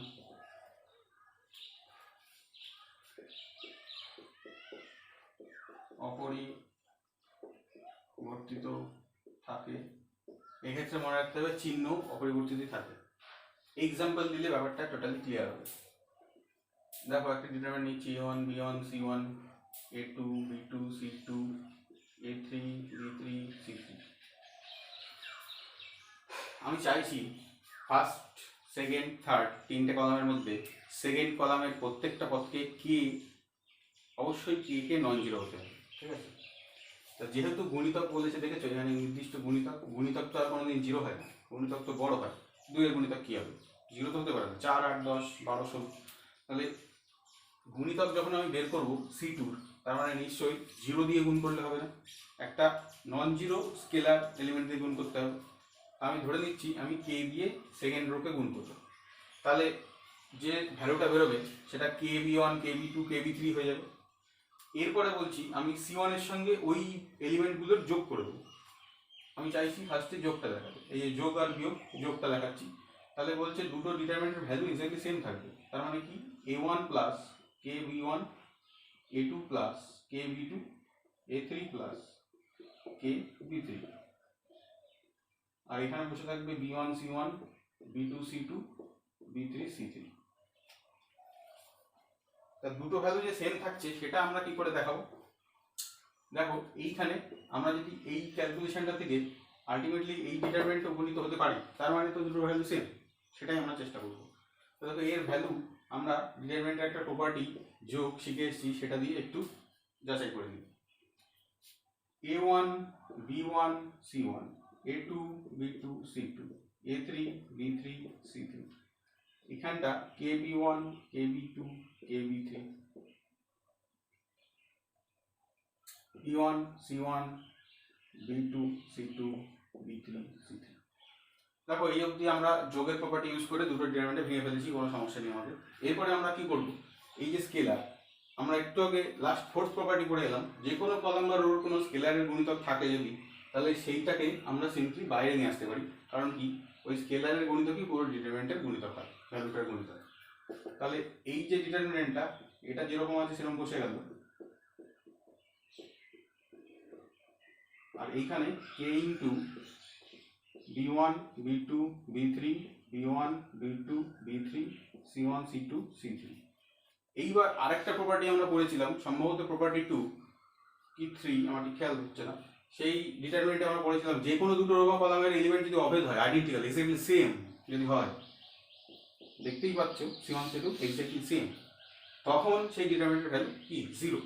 অপরিবর্তিত থাকে। এক্ষেত্রে মনে রাখতে হবে চিহ্ন অপরিবর্তিত থাকে। এক্সাম্পল দিলে ব্যাপারটা টোটালি ক্লিয়ার হবে। দেখো একটা ডিটারমিনেন্ট নিচ্ছি A1 B1 C1 A2 B2 C2 A3 B3 C3। আমি চাইছি ফার্স্ট সেকেন্ড থার্ড তিনটে কলামের মধ্যে সেকেন্ড কলামের প্রত্যেকটা পদকে কে অবশ্যই কে নন জিরো হতে হবে, ঠিক আছে? তা যেহেতু গুণিতক বলেছে দেখেছো এখানে নির্দিষ্ট গুণিতক তো আর কোনোদিন জিরো হয় না, গুণিতক তো বড় হয়। 2 এর গুণিতক কী হবে? জিরো তো হতে পারে না। 4 8 10 12 16। তাহলে গুণিতক যখন আমি বের করবো C2 তার মানে নিশ্চয়ই জিরো দিয়ে গুণ করলে হবে না, একটা নন জিরো স্কেলার এলিমেন্ট দিয়ে গুণ করতে হবে। আমি ধরে নিচ্ছি আমি কে দিয়ে সেকেন্ড রোকে গুণ করব, তাহলে যে ভ্যালুটা বেরোবে সেটা KB1 KB2 KB3 হয়ে যাবে। এরপরে বলছি আমি C1 এর সঙ্গে ওই এলিমেন্টগুলোর যোগ করে দেবো। আমি চাইছি ফার্স্টে যোগটা দেখাতে, এই যে যোগ আর বিয়োগ, যোগটা দেখাচ্ছি। তাহলে বলছে দুটো ডিটারমিনেন্টের ভ্যালু এক্স্যাক্টলি সেম থাকবে। তার মানে কি A1 plus KB1 A2 plus KB2 A3 plus KB3, আর এখানে বসে থাকবে B1 C1 B2 C2 B3 C3। তা দুটো ভ্যালু যে সেম থাকছে সেটা আমরা কি করে দেখাবো? দেখো এইখানে আমরা যদি এই ক্যালকুলেশনটা থেকে আলটিমেটলি এই ডিটারমিনেন্টে উপনীত হতে পারি, তার মানে তো দুটো ভ্যালু সেম, সেটাই আমরা চেষ্টা করবো। তো দেখো এর ভ্যালু আমরা ডিটারমিনেন্টের একটা প্রপার্টি যোগ শিখে এসেছি, সেটা দিয়ে একটু যাচাই করে নিই। A1 B1 C1 A2 B2 C2 A3 B3 C3, এখানটা KB1 KB2 KB3 B1 C1 B2 C2 B3 C3। দেখো এই অবধি আমরা যোগের প্রপার্টি ইউজ করে দুটো ডিটারমিনেন্টে ভেঙে ফেলেছি, কোনো সমস্যা নেই আমাদের। এরপরে আমরা কি করব, এই যে স্কেলার, আমরা একটু আগে লাস্ট ফোর্থ প্রপার্টি পড়ে এলাম, যে কোনো কলাম বা রোর কোনো স্কেলারের গুণিতক থাকে যদি, তাহলে সেইটাকে আমরা সিম্পলি বাইরে নিয়ে আসতে পারি। কারণ কি ওই স্কেলারের গুণিতকই পুরো ডিটারমিনেন্টের গুণিতক হয়, ভ্যালুটার গুণিতক। তাহলে এই যে ডিটারমিনেন্টটা এটা যেরকম আছে সেরকম বসে গেল, আর এইখানে k into B1 B2 B3 B1 B2 B3 C1 C2 C3। এইবার আরেকটা প্রপার্টি আমরা পড়েছিলাম, সম্ভবত প্রপার্টি 2 কি 3 আমার ঠিক খেয়াল হচ্ছে না, সেই ডিটারমিনেন্টে আমরা পড়েছিলাম যে কোনো দুটো রো বা কলামের এলিমেন্ট যদি অভেদ হয়, আইডেন্টিক্যাল এক্স্যাক্টলি সেম যদি হয়, দেখতেই পাচ্ছ C1 C2 এক্স্যাক্টলি সেম, তখন সেই ডিটারমিনেন্টের ভ্যালু কি 0।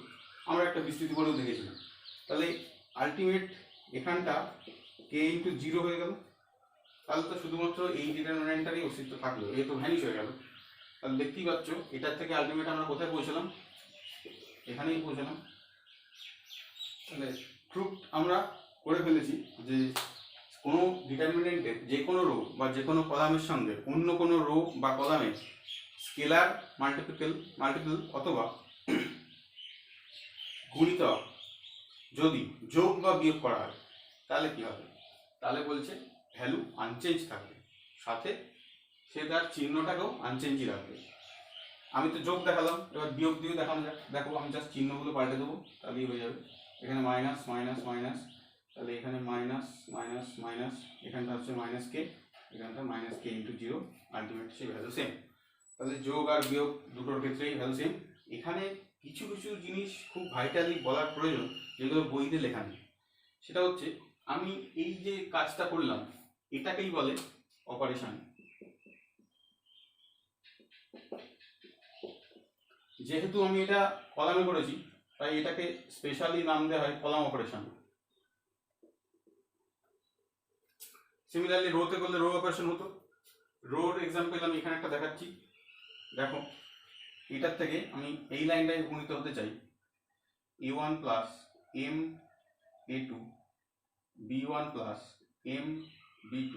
আমরা একটা বিস্তৃতি করেও দেখেছিলাম। তাহলে আলটিমেট এখানটা কে ইন্টু জিরো হয়ে গেল। তাহলে তো শুধুমাত্র এই ডিটারমিনেন্টটারই অস্তিত্ব থাকলো, এ তো ভ্যানিশ হয়ে গেল। তাহলে দেখতেই পাচ্ছ এটার থেকে আলটিমেট আমরা কোথায় পৌঁছলাম, এখানেই পৌঁছলাম। তাহলে প্রুফ আমরা করে ফেলেছি যে কোনো ডিটারমিনেন্টের যে কোনো রো বা যে কোনো কলামের সঙ্গে অন্য কোনো রো বা কলামের স্কেলার মাল্টিপল অথবা গুণিতক যদি যোগ বা বিয়োগ করা হয় তাহলে কি হবে, তাহলে বলছে ভ্যালু আনচেঞ্জ থাকবে, সাথে সে তার চিহ্নটাকেও আনচেঞ্জই রাখবে। আমি তো যোগ দেখালাম, এবার বিয়োগ দিয়েও দেখানো যাক। দেখো আমি জাস্ট চিহ্নগুলো পাল্টে দেবো, তাহলেই হয়ে যাবে। এখানে মাইনাস মাইনাস মাইনাস, তাহলে এখানে মাইনাস মাইনাস মাইনাস, এখানটা হচ্ছে মাইনাস কে, এখানটা মাইনাস কে ইন্টু জিরো, আলটিমেট সেই ভ্যালু সেম। তাহলে যোগ আর বিয়োগ দুটোর ক্ষেত্রেই ভ্যালু সেম। এখানে কিছু কিছু জিনিস খুব ভাইটালি বলার প্রয়োজন যেগুলো বইতে লেখা নেই। সেটা হচ্ছে আমি এই যে কাজটা করলাম এটাকেই বলে অপারেশন। যেহেতু আমি এটা কলামে করেছি তাই এটাকে স্পেশালি নাম দেওয়া হয় কলাম অপারেশন। সিমিলারলি রোতে করলে রো অপারেশন হতো। রোর এক্সাম্পল আমি এখানে একটা দেখাচ্ছি। দেখো এটার থেকে আমি এই লাইনটায় উপনীত হতে চাই, a1 plus M a2 b1 plus M b2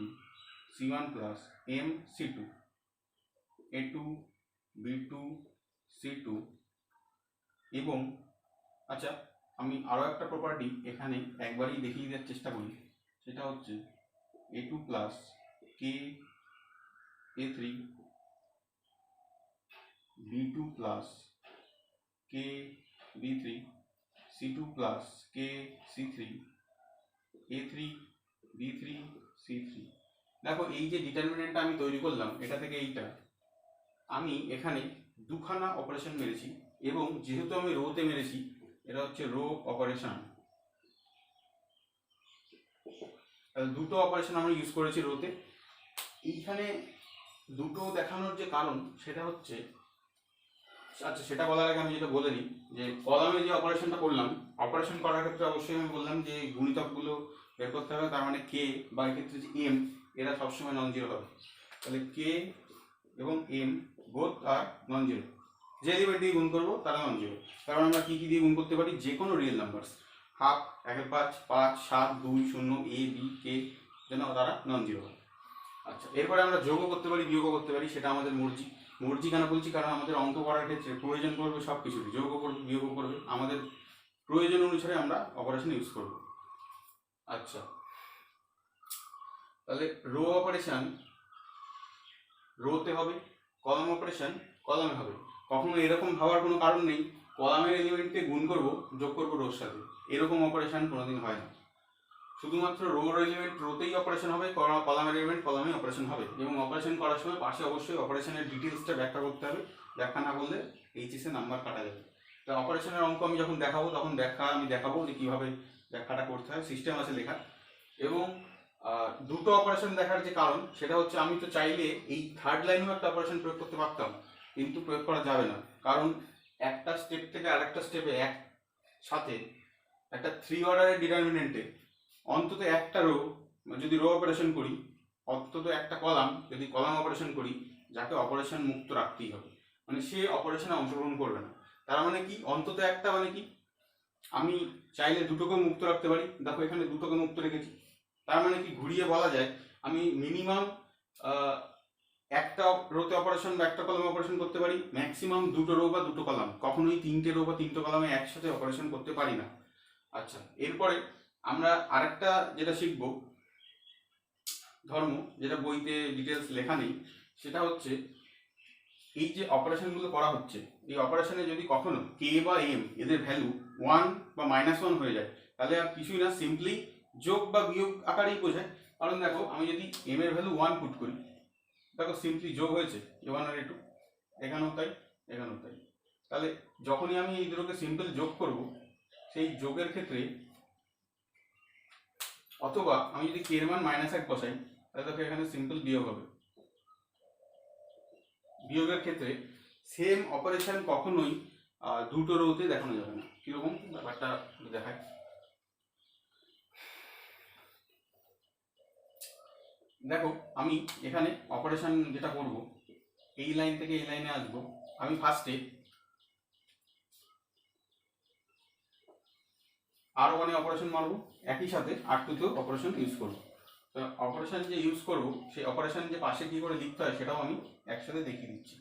c1 plus M c2 a2 b2 c2 এবং আচ্ছা আমি আরও একটা প্রপার্টি এখানে একবারই দেখিয়ে দেওয়ার চেষ্টা করি, সেটা হচ্ছে a2 প্লাস কে a3 b2 প্লাস কে b3 c2 প্লাস কে c3 a3 b3 c3। দেখো এই যে ডিটারমিনেন্টটা আমি তৈরি করলাম এটা থেকে এইটা আমি এখানে দুখানা অপারেশন মেরেছি, এবং যেহেতু আমি রোতে মেরেছি এটা হচ্ছে রো অপারেশন। দুটো অপারেশন আমরা ইউজ করেছি রোতে। এইখানে দুটো দেখানোর যে কারণ সেটা হচ্ছে, আচ্ছা সেটা বলার আগে আমি যেটা বলে নিই যে কলামে যে অপারেশনটা করলাম, অপারেশন করার ক্ষেত্রে অবশ্যই আমি বললাম যে গুণিতকগুলো বের করতে হবে, তার মানে কে বা এক্ষেত্রে যে এম এরা সবসময় নন জিরো হবে। তাহলে কে এবং এম বোথ আর নন জিরো, যে এলিমেন্ট দিয়ে গুণ করবো তারা নন জিরো। কারণ আমরা কী কী দিয়ে গুণ করতে পারি, যে কোনো real numbers, half, 1/5, 5, 7, 2, 0, A B কে, যেন তারা নন জিরো হয়। আচ্ছা এরপরে আমরা যোগও করতে পারি বিয়োগও করতে পারি, সেটা আমাদের মর্জি। মর্জি কেন বলছি, কারণ আমাদের অঙ্ক করার ক্ষেত্রে প্রয়োজন পড়বে সব কিছুরই, যোগও করবে বিয়োগও করবে, আমাদের প্রয়োজন অনুসারে আমরা অপারেশন ইউজ করব। আচ্ছা তাহলে রো অপারেশন রোতে হবে, কলাম অপারেশন কলামে হবে। কখনো এরকম ভাবার কোনো কারণ নেই কলামের এলিমেন্টকে গুণ করব যোগ করবো রোর সাথে, এরকম অপারেশন কোনোদিন হয় না। শুধুমাত্র রোর এলিমেন্ট রোতেই অপারেশন হবে, কলামের এলিমেন্ট কলামে অপারেশন হবে, এবং অপারেশন করার সময় পাশে অবশ্যই অপারেশনের ডিটেলসটা ব্যাখ্যা করতে হবে। ব্যাখ্যা না করলে এইচএসে নাম্বার কাটা যাবে। তো অপারেশনের অঙ্ক আমি যখন দেখাবো তখন আমি দেখাবো যে কীভাবে ব্যাখ্যাটা করতে হয়, সিস্টেম আছে লেখা। এবং দুটো অপারেশন দেখার যে কারণ সেটা হচ্ছে আমি তো চাইলে এই থার্ড লাইনেও একটা অপারেশন প্রয়োগ করতে পারতাম, কিন্তু প্রয়োগ করা যাবে না, কারণ একটা স্টেপ থেকে আরেকটা স্টেপে একসাথে একটা 3 অর্ডারের ডিটারমিনেন্টে অন্তত একটা রো যদি রো অপারেশন করি, অন্তত একটা কলাম যদি কলাম অপারেশন করি, যাকে অপারেশন মুক্ত রাখতেই হবে, মানে সে অপারেশনে অংশগ্রহণ করবে না। তার মানে কি, অন্তত একটা মানে কি, আমি চাইলে দুটোকে মুক্ত রাখতে পারি। দেখো এখানে দুটোকে মুক্ত রেখেছি, তার মানে কি ঘুরিয়ে বলা যায় আমি মিনিমাম একটা রোতে অপারেশন বা একটা কলামে অপারেশন করতে পারি, ম্যাক্সিমাম দুটো রো বা দুটো কলাম, কখনোই তিনটে রো বা তিনটে কলামে একসাথে অপারেশন করতে পারি না। আচ্ছা এরপরে আমরা আরেকটা যেটা শিখবো ধর্ম, যেটা বইতে ডিটেলস লেখা নেই, সেটা হচ্ছে এই যে অপারেশনগুলো করা হচ্ছে, এই অপারেশনে যদি কখনো কে বা এম এদের ভ্যালু 1 বা -1 হয়ে যায়, তাহলে আর কিছুই না, সিম্পলি যোগ বা বিয়োগ আকারেই বোঝায়। কারণ দেখো আমি যদি এম এর ভ্যালু 1 পুট করি, দেখো সিম্পলি যোগ হয়েছে a1 আর a2, এখানেও তাই এখানেও তাই। তাহলে যখনই আমি এই দুটোকে সিম্পল যোগ করব, সেই যোগের ক্ষেত্রে, অথবা আমি যদি কে এর মান -1 বসাই, তাহলে দেখো এখানে সিম্পল বিয়োগ হবে। বিয়োগের ক্ষেত্রে সেম অপারেশন কখনোই দুটো রোতে দেখানো যাবে না। কীরকম ব্যাপারটা দেখায়, দেখো আমি এখানে অপারেশন যেটা করব, এই লাইন থেকে এই লাইনে আসবো। আমি ফার্স্টে R1 এ অপারেশন মারবো, একই সাথে R2 তেও অপারেশন ইউজ করবো। তো অপারেশন যে ইউজ করবো সেই অপারেশন যে পাশে কী করে লিখতে হয় সেটাও আমি একসাথে দেখিয়ে দিচ্ছি।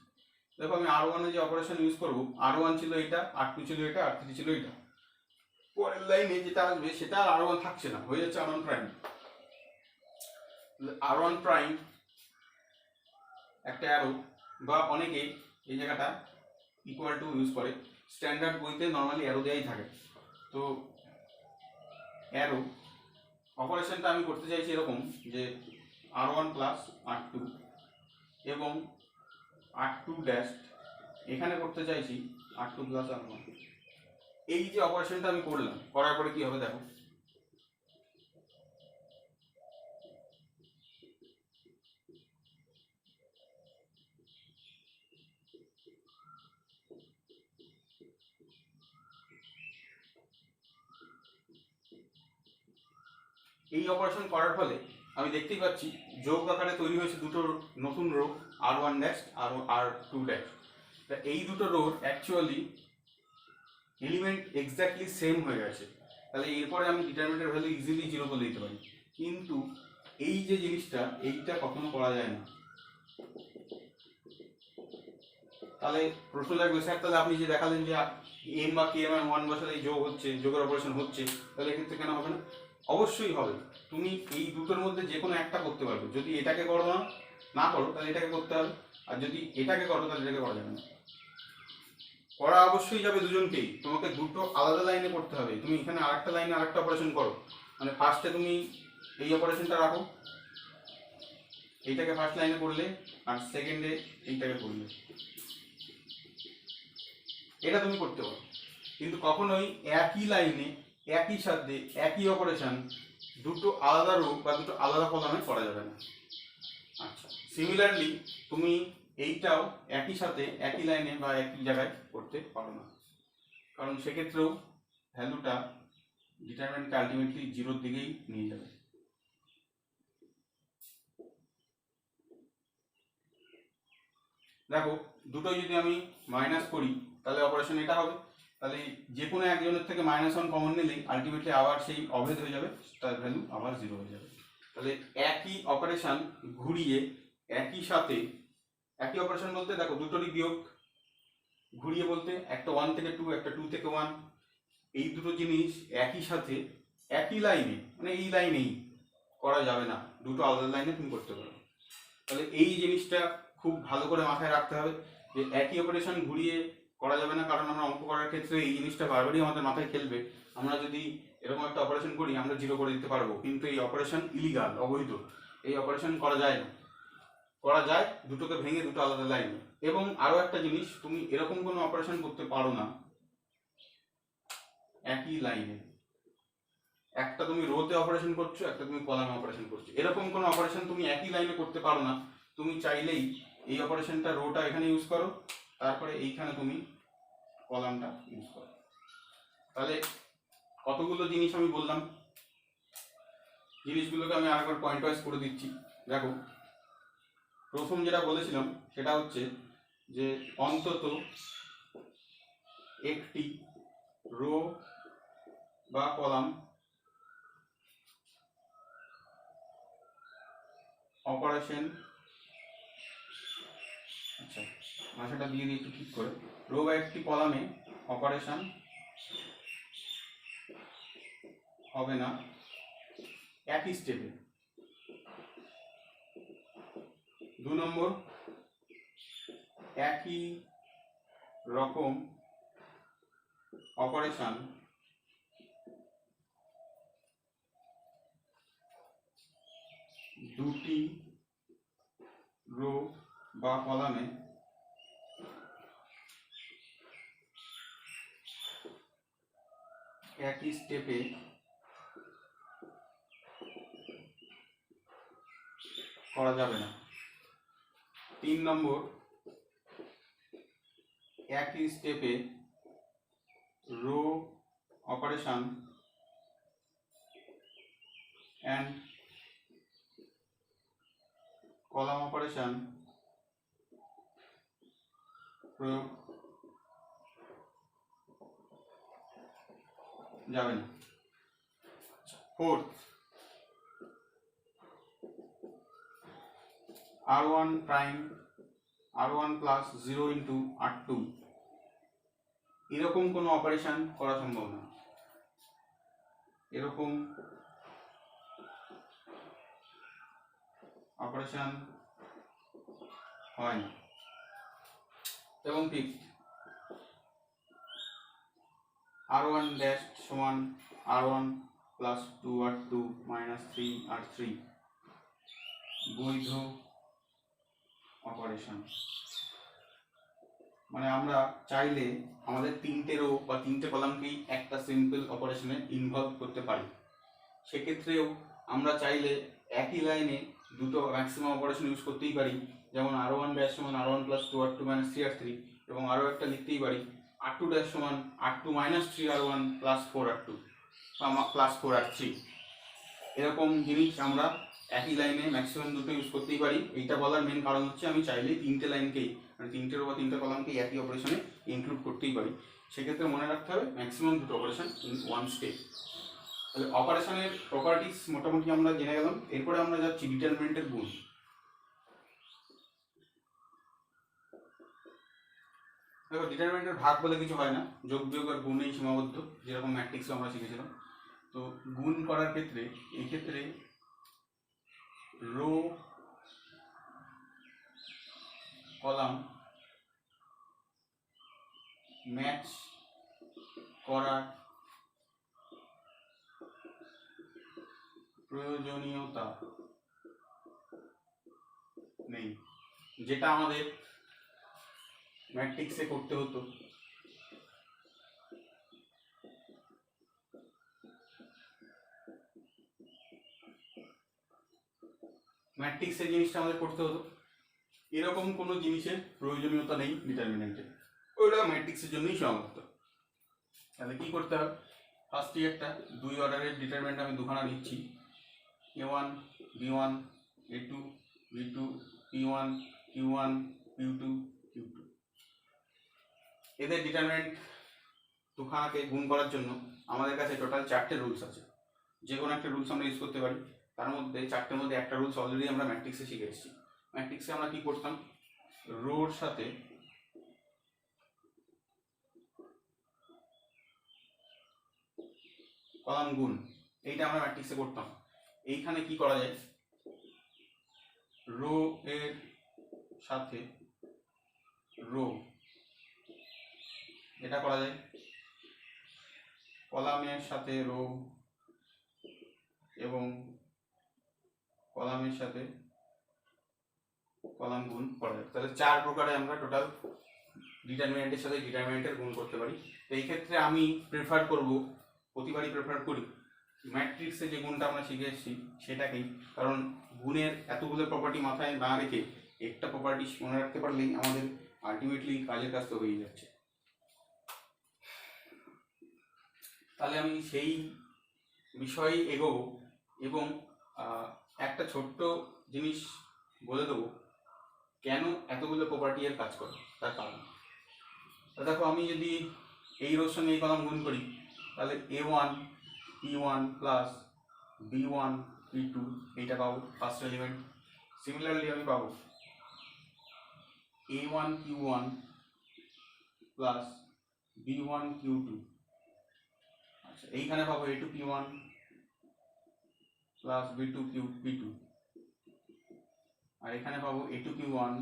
দেখো আমি R1 এ যে অপারেশন ইউজ করবো, R1 ছিল এটা, R2 ছিল এটা, R3 ছিল এটা। পরের লাইনে যেটা আসবে সেটা আর R1 থাকছে না, হয়ে যাচ্ছে R1 প্রাইম। R1 প্রাইম একটা অ্যারো, বা অনেকে এই জায়গাটা ইকুয়াল টু ইউজ করে। স্ট্যান্ডার্ড বইতে নর্মালি অ্যারো দেওয়াই থাকে। তো অ্যারো অপারেশনটা আমি করতে চাইছি এরকম যে R1 প্লাস R2 এবং R2 ড্যাশ, এখানে করতে চাইছি R2 প্লাস R1। এই যে অপারেশনটা আমি করলাম, করার পরে কি হবে দেখো। এই অপারেশন করার ফলে আমি দেখতেই পাচ্ছি যোগ আকারে তৈরি হয়েছে দুটো নতুন রো, R1 ড্যাশ আর R2 ড্যাশ। তা এই দুটো রোর অ্যাকচুয়ালি এলিমেন্ট এক্স্যাক্টলি সেম হয়ে গেছে। তাহলে এরপরে আমি ডিটারমিনেন্টের ভ্যালু ইজিলি 0 বলে দিতে পারি। কিন্তু এই যে জিনিসটা, এইটা কখনো করা যায় না। তাহলে প্রশ্ন থাকবে, স্যার তাহলে আপনি যে দেখালেন যে এম বা কে এম 1 বসালে যোগ হচ্ছে, যোগের অপারেশন হচ্ছে, তাহলে এক্ষেত্রে কেন হবে না? অবশ্যই হবে। তুমি এই দুটোর মধ্যে যে কোনো একটা করতে পারবে। যদি এটাকে করো না করো তাহলে এটাকে করতে হবে, আর যদি এটাকে করো তাহলে এটাকে করা যাবে না। করা অবশ্যই যাবে দুজনকেই, তোমাকে দুটো আলাদা লাইনে করতে হবে। তুমি এখানে আরেকটা লাইনে আরেকটা অপারেশন করো, মানে ফার্স্টে তুমি এই অপারেশনটা রাখো, এইটাকে ফার্স্ট লাইনে করলে, আর সেকেন্ডে এইটাকে করলে, এটা তুমি করতে পারো। কিন্তু কখনোই একই লাইনে একই সাথে একই অপারেশন দুটো আলাদা রো বা দুটো আলাদা কলামে করা যাবে না। আচ্ছা, সিমিলারলি তুমি এইটাও একই সাথে একই লাইনে বা একই জায়গায় করতে পারো না, কারণ সেক্ষেত্রেও ভ্যালুটা ডিটারমিনেন্টকে আলটিমেটলি 0-র দিকেই নিয়ে যাবে। দেখো দুটোই যদি আমি মাইনাস করি তাহলে অপারেশন এটা হবে। তাহলে যে কোনো একজনের থেকে -1 কমন নিলেই আলটিমেটলি আবার সেই অভেদ হয়ে যাবে, তার ভ্যালু আবার 0 হয়ে যাবে। তাহলে একই অপারেশন ঘুরিয়ে একই সাথে, একই অপারেশন বলতে দেখো দুটোরই বিয়োগ, ঘুরিয়ে বলতে একটা 1 থেকে 2, একটা 2 থেকে 1, এই দুটো জিনিস একই সাথে একই লাইনে, মানে এই লাইনেই করা যাবে না, দুটো আলাদা লাইনে তুমি করতে পারো। তাহলে এই জিনিসটা খুব ভালো করে মাথায় রাখতে হবে যে একই অপারেশন ঘুরিয়ে করা যাবে না, কারণ আমরা অঙ্ক করার ক্ষেত্রে এই জিনিসটা বারবারই আমাদের মাথায় খেলবে। আমরা যদি এরকম একটা অপারেশন করি আমরা 0 করে দিতে পারবো, কিন্তু এই অপারেশন ইলিগাল, অবৈধ। এই অপারেশন করা যায় না। করা যায় দুটোকে ভেঙে দুটো আলাদা লাইনে। এবং আরও একটা জিনিস, তুমি এরকম কোনো অপারেশন করতে পারো না একই লাইনে, একটা তুমি রোতে অপারেশন করছো, একটা তুমি কলামে অপারেশন করছো, এরকম কোনো অপারেশন তুমি একই লাইনে করতে পারো না। তুমি চাইলেই এই অপারেশনটা রোটা এখানে ইউজ করো, তারপরে এইখানে তুমি কলামটা ইউজ করো। তাহলে কতগুলো জিনিস আমি বললাম, জিনিসগুলোকে আমি আরেকবার পয়েন্ট ওয়াইজ করে দিচ্ছি। দেখো প্রথম যেটা বলেছিলাম সেটা হচ্ছে যে অন্তত একটি রো বা কলাম অপারেশন, আচ্ছা ভাষাটা দিয়ে দিই একটু ঠিক করে, রো বা একটি কলামে অপারেশন হবে না একই স্টেপে। 2 নম্বর, একই রকম অপারেশন দুটি রো বা কলামে একই স্টেপে করা যাবে না। 3 নম্বর, একই স্টেপে row operation and column operation প্রয়োগ যাবে না। Fourth, r1 prime r1 plus 0 into r2 এরকম কোনো অপারেশন করা সম্ভব না, এরকম অপারেশন হয় না। এবং ফিফথ, r1 ড্যাশ সমান r1 plus 2r2 minus 3r3 বৈধ অপারেশন। মানে আমরা চাইলে আমাদের তিনটে রো বা তিনটে কলামকেই একটা সিম্পল অপারেশনে ইনভলভ করতে পারি। সেক্ষেত্রেও আমরা চাইলে একই লাইনে দুটো ম্যাক্সিমাম অপারেশন ইউজ করতেই পারি, যেমন r1 ড্যাশ সমান r1 plus 2r2 minus 3r3, এবং আরও একটা লিখতেই পারি r2 ড্যাশ সমান r2 minus 3r1 plus 4r2 plus 4r3। এরকম জিনিস আমরা একই লাইনে ম্যাক্সিমাম দুটো ইউজ করতেই পারি। এইটা বলার মেন কারণ হচ্ছে আমি চাইলেই তিনটে লাইনকেই মানে তিনটে রো বা তিনটে কলামকেই একই অপারেশনে ইনক্লুড করতেই পারি। সেক্ষেত্রে মনে রাখতে হবে ম্যাক্সিমাম দুটো অপারেশন ইন ওয়ান স্টেপ। তাহলে অপারেশনের প্রপার্টিস মোটামুটি আমরা জেনে গেলাম। এরপরে আমরা যাচ্ছি ডিটারমিনেন্টের গুণ। দেখো, ডিটারমিনেন্টের ভাগ বলে কিছু হয় না, যোগ বিয়োগ আর গুণেই সীমাবদ্ধ, যেরকম ম্যাট্রিক্সে আমরা শিখেছিলাম। তো গুণ করার ক্ষেত্রে এই ক্ষেত্রে রো কলাম ম্যাচ করার প্রয়োজনীয়তা নেই, যেটা আমাদের ম্যাট্রিক্সে করতে হতো। ম্যাট্রিক্সের জিনিসটা আমাদের করতে হতো, এরকম কোনো জিনিসের প্রয়োজনীয়তা নেই ডিটারমিনেন্টে, ওইটা ম্যাট্রিক্সের জন্যই সীমাবদ্ধ। তাহলে কি করতে হবে, ফার্স্টে একটা দুই অর্ডারের ডিটারমিনেন্ট আমি দুখানা নিচ্ছি, a1 b1 a2 b2 p1 q1 q2 q2। এদের ডিটারমিনেন্ট দুখানাকে গুণ করার জন্য আমাদের কাছে টোটাল 4টে রুলস আছে। যে কোনো একটা রুলস আমরা ইউজ করতে পারি। তার মধ্যে 4টের মধ্যে একটা রুলস অলরেডি আমরা ম্যাট্রিক্সে শিখে এসেছি। ম্যাট্রিক্সে আমরা কি করতাম, রোর সাথে কলাম গুণ, এইটা আমরা ম্যাট্রিক্সে করতাম। এইখানে কি করা যায়, রো এর সাথে রো, এটা করা যায়। কলামের সাথে রো এবং কলামের সাথে কলাম গুণ করা যায়। তাহলে 4 প্রকারে আমরা টোটাল ডিটারমিনেন্টের সাথে ডিটারমিনেন্টের গুণ করতে পারি। তো এই ক্ষেত্রে আমি প্রেফার করব, প্রতিবারই প্রেফার করি ম্যাট্রিক্সে যে গুণটা আমরা শিখে এসেছি সেটাকেই, কারণ গুণের এতগুলো প্রপার্টি মাথায় না রেখে একটা প্রপার্টি মনে রাখতে পারলেই আমাদের আলটিমেটলি কাজের কাজ তো হয়ে যাচ্ছে। তাহলে আমি সেই বিষয়ে এগোবো এবং একটা ছোট্ট জিনিস বলে দেবো কেন এতগুলো প্রপার্টি এর কাজ করে তার কারণ। দেখো, আমি যদি এই রোর সঙ্গে এই কলাম গুণ করি তাহলে a1 p1 plus b1 p2 এইটা পাবো ফার্স্ট এলিমেন্ট। সিমিলারলি আমি পাবো a1 q1 plus b1 q2। আচ্ছা, এইখানে পাবো a2 p1 plus b2 p2, আর এখানে পাবো a2 q1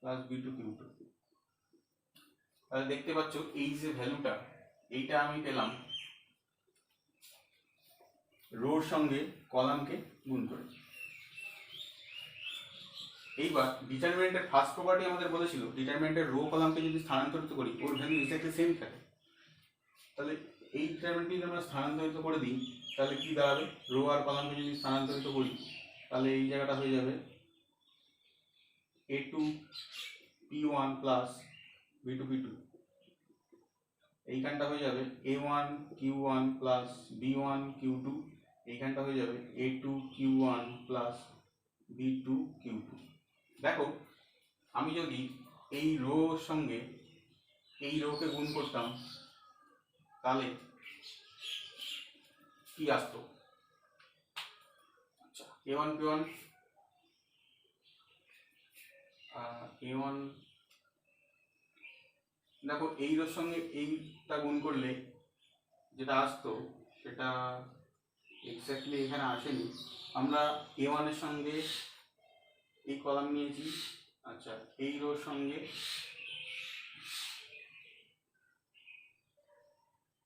plus b2 q2। তাহলে দেখতে পাচ্ছ এই যে ভ্যালুটা, এইটা আমি পেলাম রোর সঙ্গে কলামকে গুণ করে। এইবার ডিটারমিনেন্টের ফার্স্ট প্রপার্টি আমাদের বলেছিল ডিটারমিনেন্টের রো কলামকে যদি স্থানান্তরিত করি ওর ভ্যালু এক্স্যাক্টলি সেম থাকে। তাহলে এই ডিটারমিনেন্টকে যদি আমরা স্থানান্তরিত করে দিই তাহলে কি দাঁড়াবে, রো আর কলামকে যদি স্থানান্তরিত করি তাহলে এই জায়গাটা হয়ে যাবে a2 p1 plus b2 p2, এইখানটা হয়ে যাবে a1 q1 plus b1 q2, এইখানটা হয়ে যাবে a2 q1 plus B2 Q2। দেখো আমি যদি এই রো সঙ্গে এই রোকে গুণ করতাম তাহলে কি আসতো? আচ্ছা A1 P1 A1, দেখো এই রোর সঙ্গে এইটা গুণ করলে যেটা আসতো সেটা এক্স্যাক্টলি এখানে আসেনি। আমরা A1 এর সঙ্গে এই কলাম নিয়েছি, আচ্ছা এই রোর সঙ্গে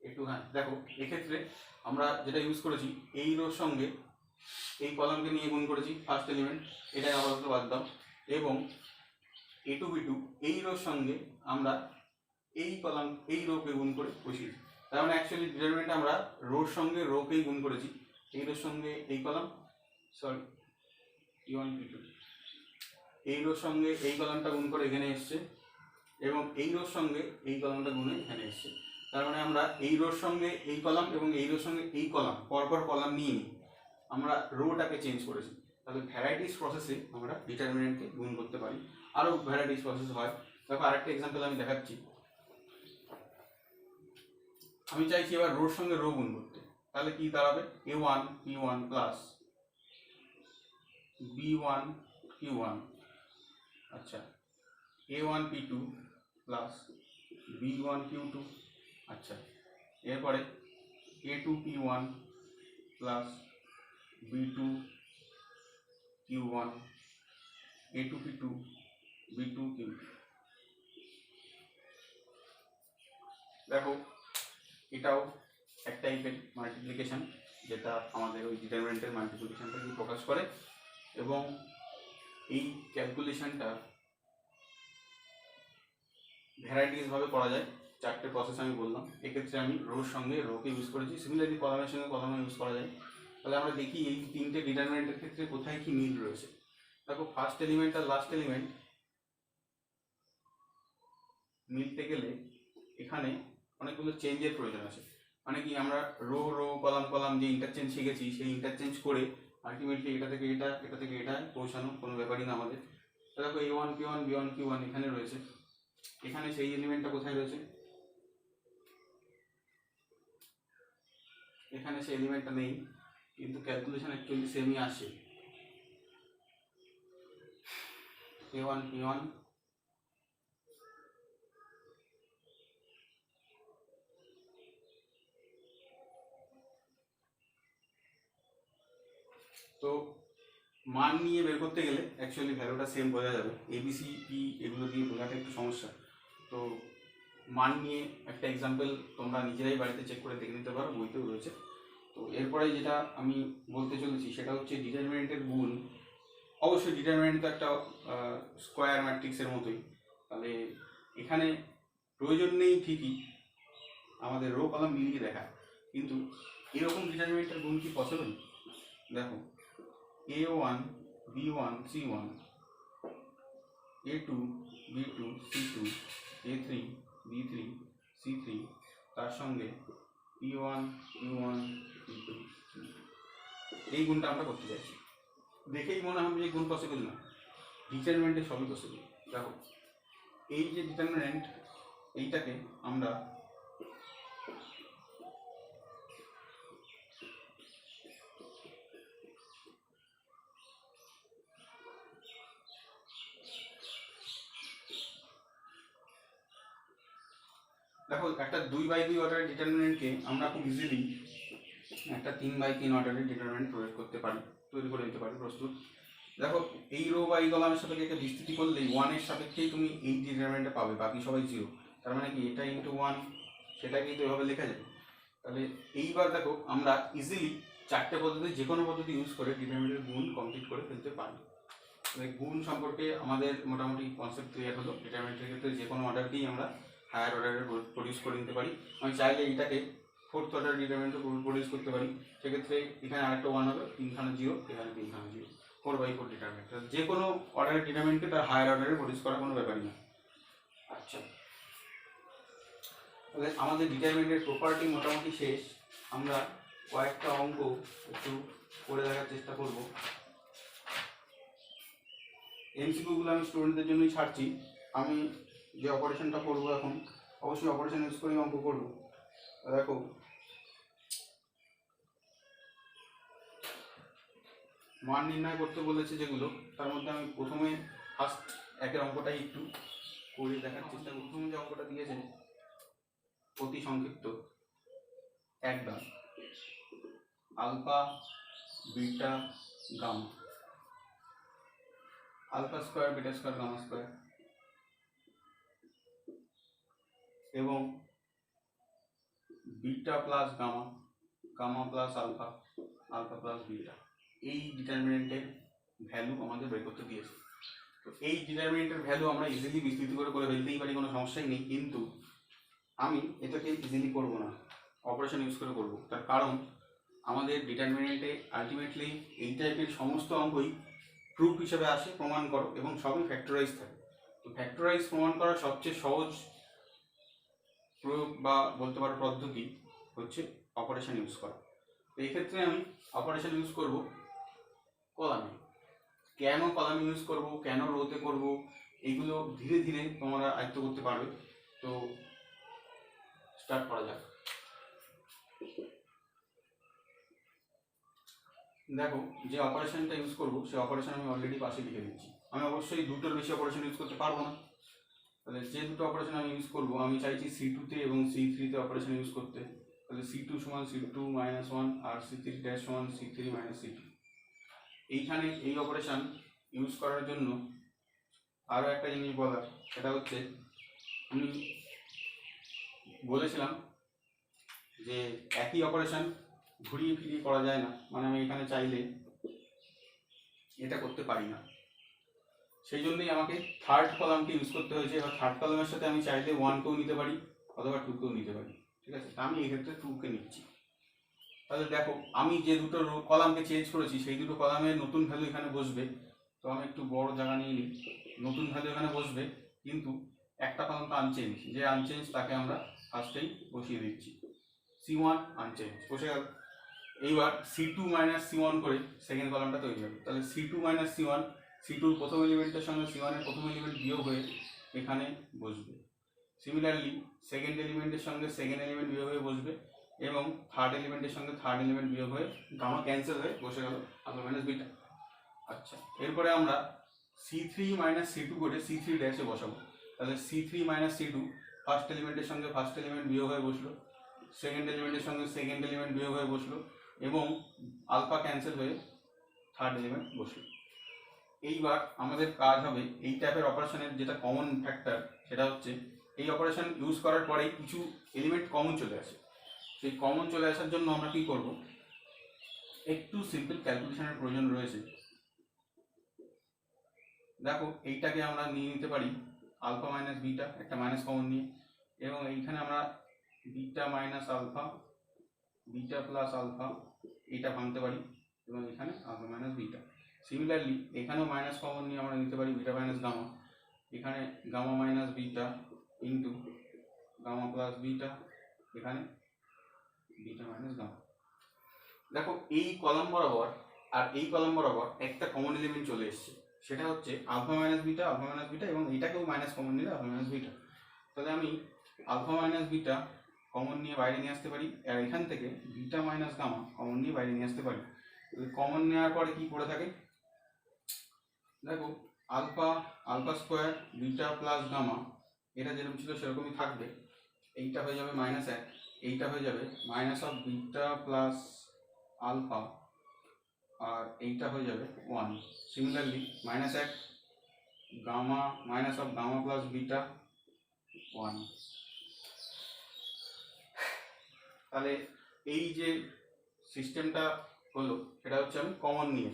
একটু, হ্যাঁ দেখো এক্ষেত্রে আমরা যেটা ইউজ করেছি এই রোর সঙ্গে এই কলামকে নিয়ে গুণ করেছি ফার্স্ট এলিমেন্ট, এটাই আপাতত বাদ দাও, এবং A2 B2 এই রোর সঙ্গে আমরা এই কলাম এই রোকে গুণ করে বসিয়েছি। তার মানে অ্যাকচুয়ালি ডিটারমিনেন্টে আমরা রোর সঙ্গে রোকেই গুণ করেছি, এই রোর সঙ্গে এই কলাম, সরি P1 P2 এই রোর সঙ্গে এই কলামটা গুণ করে এখানে এসছে, এবং এই রোর সঙ্গে এই কলামটা গুণে এখানে এসছে। তার মানে আমরা এই রোর সঙ্গে এই কলাম এবং এই রোর সঙ্গে এই কলাম পরপর কলাম নিয়ে আমরা রোটাকে চেঞ্জ করেছি। তাহলে ভ্যারাইটিস প্রসেসে আমরা ডিটারমিনেন্টকে গুণ করতে পারি, আরও ভ্যারাইটিস প্রসেস হয়। দেখো আরেকটা এক্সাম্পল আমি দেখাচ্ছি। আমি চাইছি এবার রোর সঙ্গে রো গুণ করতে, তাহলে কি দাঁড়াবে? A1 P1 plus B1 Q1, আচ্ছা A1 P2 plus B1 Q2, আচ্ছা এরপরে A2 P1 plus B2 Q1, A2 P2 B2 Q2। দেখো এটাও এক টাইপের মাল্টিপ্লিকেশন, যেটা আমাদের ওই ডিটারমিনেন্টের মাল্টিপ্লিকেশনটাকে প্রকাশ করে, এবং এই ক্যালকুলেশনটা ভ্যারাইটিসভাবে করা যায়। চারটে প্রসেস আমি বললাম, এক্ষেত্রে আমি রোর সঙ্গে রোকে ইউজ করেছি, সিমিলারলি কলামের সঙ্গে কলামে ইউজ করা যায়। তাহলে আমরা দেখি এই তিনটে ডিটারমিনেন্টের ক্ষেত্রে কোথায় কি মিল রয়েছে। দেখো ফার্স্ট এলিমেন্ট আর লাস্ট এলিমেন্ট মিলতে গেলে এখানে অনেকগুলো চেঞ্জের প্রয়োজন আছে। মানে কি আমরা রো রো কলাম কলাম যে ইন্টারচেঞ্জ শিখেছি সেই ইন্টারচেঞ্জ করে আলটিমেটলি এটা থেকে এটা, এটা থেকে এটা পৌঁছানো কোনো ব্যাপারই না আমাদের। দেখো A1 P1 B1 Q1 এখানে রয়েছে, এখানে সেই এলিমেন্টটা কোথায় রয়েছে? এখানে সেই এলিমেন্টটা নেই, কিন্তু ক্যালকুলেশন অ্যাকচুয়ালি সেমই আসে। A1 P1 তো মান নিয়ে বের করতে গেলে অ্যাকচুয়ালি ভ্যালুটা সেম বোঝা যাবে, ABC কি এগুলো দিয়ে বোঝাটা একটু সমস্যা। তো মান নিয়ে একটা এক্সাম্পল তোমরা নিজেরাই বাড়িতে চেক করে দেখে নিতে পারো, বইতেও রয়েছে। তো এরপরে যেটা আমি বলতে চলেছি সেটা হচ্ছে ডিটারমিনেন্টের গুণ। অবশ্যই ডিটারমিনেন্ট তো একটা স্কোয়ার ম্যাট্রিক্সের মতোই, তাহলে এখানে প্রয়োজন নেই ঠিকই আমাদের রো কলাম মিলিয়ে দেখা, কিন্তু এরকম ডিটারমিনেন্টের গুণ কি পসিবল? দেখো A1 B1 C1, A2 B2 C2, A3 B3 C3, তার সঙ্গে P1 Q1 P2 এই গুণটা আমরা করতে চাইছি। দেখেই মনে হবে যে গুণ পসিবল না, ডিটারমিনেন্টে সবই পসিবল। দেখো এই যে ডিটারমিনেন্ট, এইটাকে আমরা দেখো একটা 2/2 অর্ডারের ডিটারমিনেন্টকে আমরা খুব ইজিলি একটা 3/3 অর্ডারের ডিটারমিনেন্ট প্রয়োগ করতে পারি, তৈরি করে নিতে পারি প্রস্তুত। দেখো এই রো বা এই কলামের সাপেক্ষে একটা বিস্তৃতি করলেই 1 এর সাপেক্ষেই তুমি এই ডিটারমিনেন্টটা পাবে, বাকি সবাই 0। তার মানে কি এটা ইন্টু 1, সেটাকেই তো এভাবে লেখা যাবে। তাহলে এইবার দেখো আমরা ইজিলি চারটে পদ্ধতি যে কোনো পদ্ধতি ইউজ করে ডিটারমিনেন্টের গুণ কমপ্লিট করে ফেলতে পারি। গুণ সম্পর্কে আমাদের মোটামুটি কনসেপ্ট ক্লিয়ার হলো। ডিটারমিনেন্টের ক্ষেত্রে যে কোনো অর্ডারকেই আমরা হায়ার অর্ডারে প্রডিউস করে নিতে পারি। আমি চাইলে এইটাকে 4th অর্ডার ডিটারমিনেন্টও প্রডিউস করতে পারি, সেক্ষেত্রে এখানে আরেকটা 1 হবে, 3খানা 0, এখানে 3খানা 0, 4/4 ডিটারমিনেন্ট। যে কোনো অর্ডারের ডিটারমিনেন্টকে তার হায়ার অর্ডারে প্রডিউস করা কোনো ব্যাপারই না। আচ্ছা, তাহলে আমাদের ডিটারমিনেন্টের প্রপার্টি মোটামুটি শেষ। আমরা কয়েকটা অঙ্ক একটু করে দেখার চেষ্টা করব। এমসিকিউগুলো আমি স্টুডেন্টদের জন্যই ছাড়ছি। আমি যে অপারেশনটা করবো এখন অবশ্যই অপারেশন ইউজ করেই অঙ্ক করবো। দেখো মান নির্ণয় করতে বলেছে যেগুলো, তার মধ্যে আমি প্রথমে ফার্স্ট একের অঙ্কটাই একটু করে দেখার চেষ্টা করি। প্রথমে যে অঙ্কটা দিয়েছে অতি সংক্ষিপ্ত একদম alpha beta gamma, alpha square beta square gamma square এবং beta plus gamma, gamma plus alpha, alpha plus beta, এই ডিটারমিনেন্টের ভ্যালু আমাদের বের করতে দিয়েছে। তো এই ডিটারমিনেন্টের ভ্যালু আমরা ইজিলি বিস্তৃত করে ফেলতেই পারি, কোনো সমস্যাই নেই, কিন্তু আমি এটাকে ইজিলি করব না, অপারেশন ইউজ করে করব। তার কারণ আমাদের ডিটারমিনেন্টে আলটিমেটলি এই টাইপের সমস্ত অঙ্কই প্রুফ হিসেবে আসে, প্রমাণ করো, এবং সবই ফ্যাক্টরাইজ থাকে। তো ফ্যাক্টরাইজ প্রমাণ করার সবচেয়ে সহজ প্রয়োগ বা বলতে পারো পদ্ধতি হচ্ছে অপারেশন ইউজ করা। তো এই ক্ষেত্রে আমি অপারেশন ইউজ করব কলামে। কেন কলাম ইউজ করব, কেন রোতে করব, এইগুলো ধীরে ধীরে তোমরা আয়ত্ত করতে পারবে। তো স্টার্ট করা যাক। দেখো যে অপারেশনটা ইউজ করব সেই অপারেশন আমি অলরেডি পাশে লিখে দিচ্ছি। আমি অবশ্যই দুটোর বেশি অপারেশন ইউজ করতে পারবো না, তাহলে যে দুটো অপারেশন আমি ইউজ করব আমি চাইছি C2 তে এবং C3 তে অপারেশন ইউজ করতে। তাহলে C2 সমান C2 মাইনাস 1 আর C3 ড্যাশ সমান C3 মাইনাস C2। এইখানে এই অপারেশন ইউজ করার জন্য আরও একটা জিনিস বলার, সেটা হচ্ছে আমি বলেছিলাম যে একই অপারেশন ঘুরিয়ে ফিরিয়ে করা যায় না, মানে আমি এখানে চাইলে এটা করতে পারি না, সেই জন্যই আমাকে থার্ড কলামকে ইউজ করতে হয়েছে। এবার থার্ড কলামের সাথে আমি চাইলে 1কেও নিতে পারি অথবা 2কেও নিতে পারি, ঠিক আছে? তা আমি এক্ষেত্রে 2কে নিচ্ছি। তাহলে দেখো আমি যে দুটো কলামকে চেঞ্জ করেছি সেই দুটো কলামের নতুন ভ্যালু এখানে বসবে। তো আমি একটু বড় জায়গা নিয়ে নিই, নতুন ভ্যালু এখানে বসবে, কিন্তু একটা কলাম তো আনচেঞ্জ, যে আনচেঞ্জ তাকে আমরা ফার্স্টেই বসিয়ে দিচ্ছি। C1 আনচেঞ্জ বসে গেল। এইবার C2 মাইনাস C1 করে সেকেন্ড কলামটা তৈরি হবে। তাহলে C2 মাইনাস C1, C2 প্রথম এলিমেন্টের সঙ্গে C1 এর প্রথম এলিমেন্ট বিয়োগ হয়ে এখানে বসবে। সিমিলারলি সেকেন্ড এলিমেন্টের সঙ্গে সেকেন্ড এলিমেন্ট বিয়োগ হয়ে বসবে, এবং থার্ড এলিমেন্টের সঙ্গে থার্ড এলিমেন্ট বিয়োগ হয়ে গামা ক্যান্সেল হয়ে বসে গেল আলফা মাইনাস বিটা। আচ্ছা, এরপরে আমরা C3 মাইনাস C2 করে C3 ড্যাশে বসাবো। তাহলে C3 মাইনাস C2 ফার্স্ট এলিমেন্টের সঙ্গে ফার্স্ট এলিমেন্ট বিয়োগ হয়ে বসলো, সেকেন্ড এলিমেন্টের সঙ্গে সেকেন্ড এলিমেন্ট বিয়োগ হয়ে বসলো, এবং আলফা ক্যান্সেল হয়ে থার্ড এলিমেন্ট বসলো। এইবার আমাদের কাজ হবে এই টাইপের অপারেশনের যেটা কমন ফ্যাক্টর, সেটা হচ্ছে এই অপারেশন ইউজ করার পরে কিছু এলিমেন্ট কমন চলে আসে। সেই কমন চলে আসার জন্য আমরা কি করব, একটু সিম্পল ক্যালকুলেশনের প্রয়োজন রয়েছে। দেখো এইটাকে আমরা নিয়ে নিতে পারি আলফা মাইনাস বিটা, একটা মাইনাস কমন নিয়ে, এবং এইখানে আমরা beta minus alpha, beta plus alpha এটা ভাঙতে পারি, এবং এখানে আলফা মাইনাস বিটা। সিমিলারলি এখানেও মাইনাস কমন নিয়ে আমরা নিতে পারি বিটা মাইনাস গামা, এখানে gamma minus beta into gamma plus beta, এখানে বিটা মাইনাস গামা। দেখো এই কলাম বরাবর আর এই কলাম বরাবর একটা কমন এলিমেন্ট চলে এসছে, সেটা হচ্ছে alpha minus beta, alpha minus beta, এবং এটাকেও মাইনাস কমন নিলে আলফা মাইনাস বিটা। তাহলে আমি আলফা মাইনাস বিটা কমন নিয়ে বাইরে নিয়ে আসতে পারি, আর এখান থেকে বিটা মাইনাস গামা কমন নিয়ে বাইরে নিয়ে আসতে পারি। কমন নেওয়ার পরে কি পড়ে থাকে, দেখো alpha, alpha square beta plus gamma, এটা যেরকম ছিল সেরকমই থাকবে। এইটা হয়ে যাবে মাইনাস 1, এইটা হয়ে যাবে minus of beta plus alpha, আর এইটা হয়ে যাবে 1। Similarly minus 1 gamma minus of gamma plus beta 1। তাহলে এই যে সিস্টেমটা হলো সেটা হচ্ছে আমি কমন নিয়ে,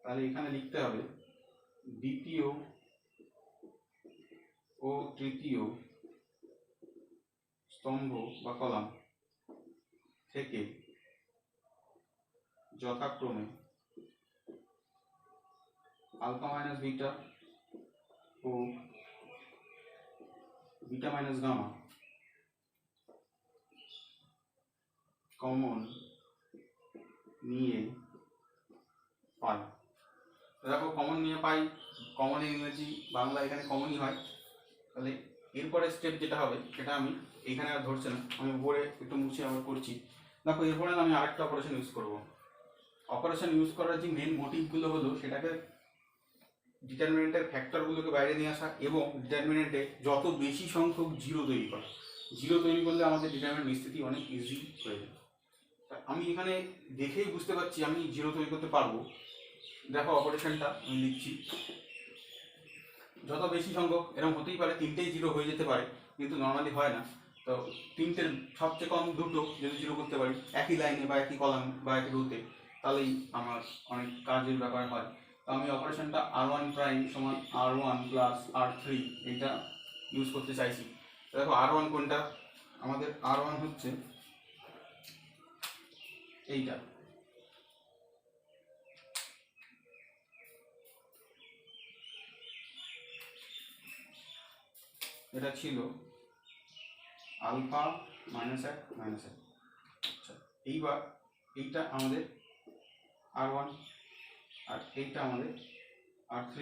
তাহলে এখানে লিখতে হবে দ্বিতীয় ও তৃতীয় স্তম্ভ বা কলাম থেকে যথাক্রমে আলফা মাইনাস বিটা ও বিটা মাইনাস গামা কমন নিয়ে পাই। দেখো কমন নিয়ে পাই, কমন ইংরেজি বাংলা এখানে কমনই হয়। তাহলে এরপরে স্টেপ যেটা হবে সেটা আমি এইখানে আর ধরছে না, আমি উপরে একটু মুছে আবার করছি। দেখো এরপরে আমি আরেকটা অপারেশন ইউজ করব। অপারেশন ইউজ করার যে মেন মোটিভগুলো হলো সেটাকে ডিটারমিনেন্টের ফ্যাক্টরগুলোকে বাইরে নিয়ে আসা এবং ডিটারমিনেন্টে যত বেশি সংখ্যক জিরো তৈরি করা। জিরো তৈরি করলে আমাদের ডিটারমিনেন্ট বিস্তৃতি অনেক ইজি হয়ে যায়। আমি এখানে দেখেই বুঝতে পারছি আমি জিরো তৈরি করতে পারবো। দেখো অপারেশনটা আমি লিখছি, যত বেশি সংখ্যক, এরকম হতেই পারে তিনটেই জিরো হয়ে যেতে পারে, কিন্তু নর্মালি হয় না। তো তিনটের সবচেয়ে কম দুটো যদি জিরো করতে পারি একই লাইনে বা একই কলাম বা একই রোতে, তাহলেই আমার অনেক কাজের ব্যাপার হয়। তো আমি অপারেশনটা R1 প্রাইম সমান R1 প্লাস R3 এইটা ইউজ করতে চাইছি। দেখো R1 কোনটা, আমাদের R1 হচ্ছে এইটা, এটা ছিল আলফা -1 -1। আচ্ছা এইবার এইটা আমাদের R1 আর এইটা আমাদের R3।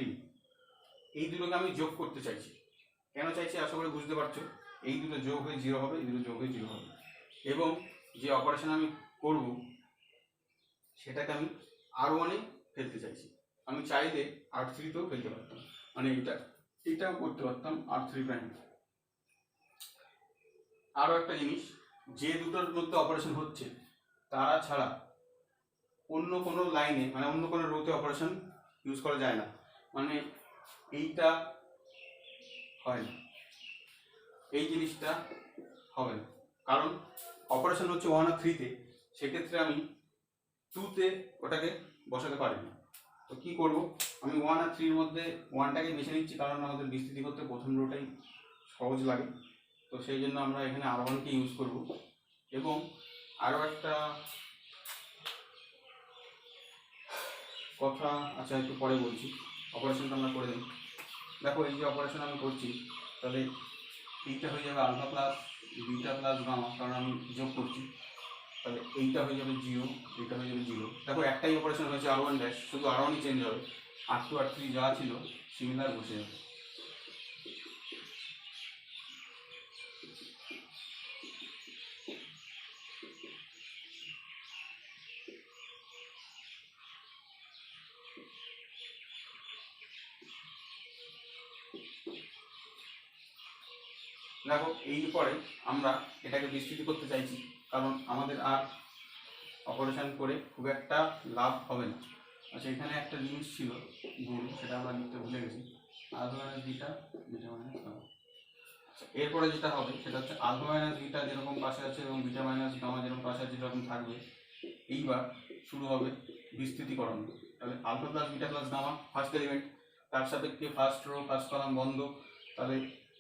এই দুটোকে আমি যোগ করতে চাইছি। কেন চাইছি আশা করি বুঝতে পারছো। এই দুটো যোগ হয়ে জিরো হবে, এই দুটো যোগ হয়ে জিরো হবে, এবং যে অপারেশন আমি করব সেটাকে আমি R1-এ ফেলতে চাইছি। আমি চাইলে R3-তেও ফেলতে পারতাম, মানে এটাও করতে পারতাম R3 প্রাইম। আরও একটা জিনিস, যে দুটোর মধ্যে অপারেশন হচ্ছে তারা ছাড়া অন্য কোনো লাইনে মানে অন্য কোনো রোতে অপারেশন ইউজ করা যায় না, মানে এইটা হয় না, এই জিনিসটা হবে না, কারণ অপারেশন হচ্ছে 1 আর 3-তে, সেক্ষেত্রে আমি 2-তে ওটাকে বসাতে পারি না। তো কী করব, আমি 1 আর 3-এর মধ্যে 1টাকে বেছে নিচ্ছি, কারণ আমাদের বিস্তৃতি করতে প্রথম রোটাই সহজ লাগে। তো সেই জন্য আমরা এখানে R1-কে ইউজ করব। এবং আরও একটা কথা আচ্ছা একটু পরে বলছি, অপারেশনটা আমরা করে দিই। দেখো এই যে অপারেশন আমি করছি, তাহলে এইটা হয়ে যাবে alpha plus beta plus gamma, কারণ আমি যোগ করছি। তাহলে এইটা হয়ে যাবে জিরো, এইটা হয়ে যাবে জিরো। দেখো একটাই অপারেশন হয়েছে R1 ড্যাশ, শুধু R1-ই চেঞ্জ হবে, R2 R3 যা ছিল সিমিলার বসে যাবে। দেখো এই পরে আমরা এটাকে বিস্তৃতি করতে চাইছি, কারণ আমাদের আর অপারেশন করে খুব একটা লাভ হবে না। আচ্ছা এখানে একটা জিনিস ছিল ভুল, সেটা আমরা লিখতে ভুলে গেছি, alpha minus beta, beta minus gamma. আচ্ছা এরপরে যেটা হবে সেটা হচ্ছে আলফা মাইনাস বিটা যেরকম পাশে আছে এবং বিটা মাইনাস গামা যেরকম পাশে আছে যেরকম থাকবে, এইবার শুরু হবে বিস্তৃতিকরণ। তাহলে alpha plus beta plus gamma first element, তার সাপেক্ষে ফার্স্ট রো ফার্স্ট কলাম বন্ধ, তাহলে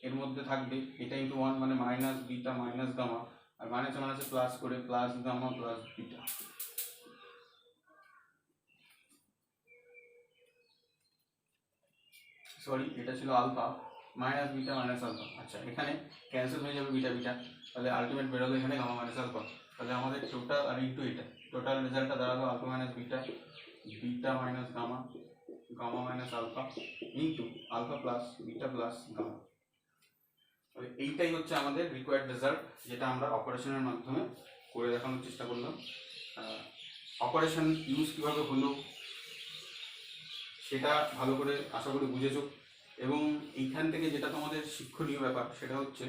এর মধ্যে থাকবে এটা ইন্টু 1 মানে মাইনাস বিটা মাইনাস গামা, আর মাইনাসে মাইনাসে প্লাস করে plus gamma plus beta. Sorry এটা ছিল alpha minus beta minus alpha. আচ্ছা এখানে ক্যান্সেল হয়ে যাবে বিটা বিটা, তাহলে আলটিমেট বেরোবে এখানে গামা মাইনাস আলফা। তাহলে আমাদের টোটাল আর ইন্টু এটা টোটাল রেজাল্টটা দাঁড়ালো alpha minus beta, beta minus gamma, gamma minus alpha into alpha plus beta plus gamma. এইটাই হচ্ছে আমাদের রিকোয়ার্ড রেজাল্ট, যেটা আমরা অপারেশনের মাধ্যমে করে দেখানোর চেষ্টা করলাম। অপারেশন ইউজ কীভাবে হলো সেটা ভালো করে আশা করি বুঝেছো। এবং এইখান থেকে যেটা তোমাদের শিক্ষণীয় ব্যাপার সেটা হচ্ছে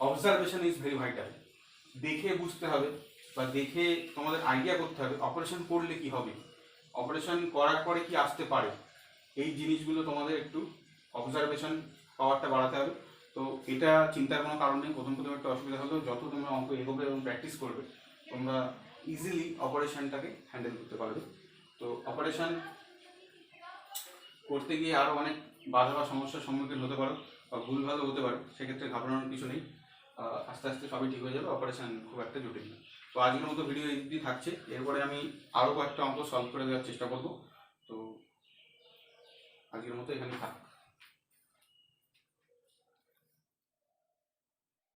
অবজারভেশন ইজ ভেরি ভাইটাল। দেখে বুঝতে হবে বা দেখে তোমাদের আইডিয়া করতে হবে অপারেশন করলে কি হবে, অপারেশন করার পরে কি আসতে পারে, এই জিনিসগুলো তোমাদের একটু অবজারভেশন পাওয়ারটা বাড়াতে হবে। তো এটা চিন্তার কোনো কারণ নেই, প্রথম একটা অসুবিধা হলেও যত তোমরা অঙ্ক এগোবে এবং প্র্যাকটিস করবে তোমরা ইজিলি অপারেশনটাকে হ্যান্ডেল করতে পারবে। তো অপারেশন করতে গিয়ে আরও অনেক বাধা বা সমস্যার সম্মুখীন হতে পারো বা ভুলভালও হতে পারে, সেক্ষেত্রে ঘাবড়ানোর কিছু নেই, আস্তে আস্তে সবই ঠিক হয়ে যাবে, অপারেশন খুব একটা জটিল না। তো আজকের মতো ভিডিও এই অবধি থাকছে, এরপরে আমি আরও কয়েকটা অঙ্ক সলভ করে দেওয়ার চেষ্টা করব। তো আজকের মতো এখানে থাক।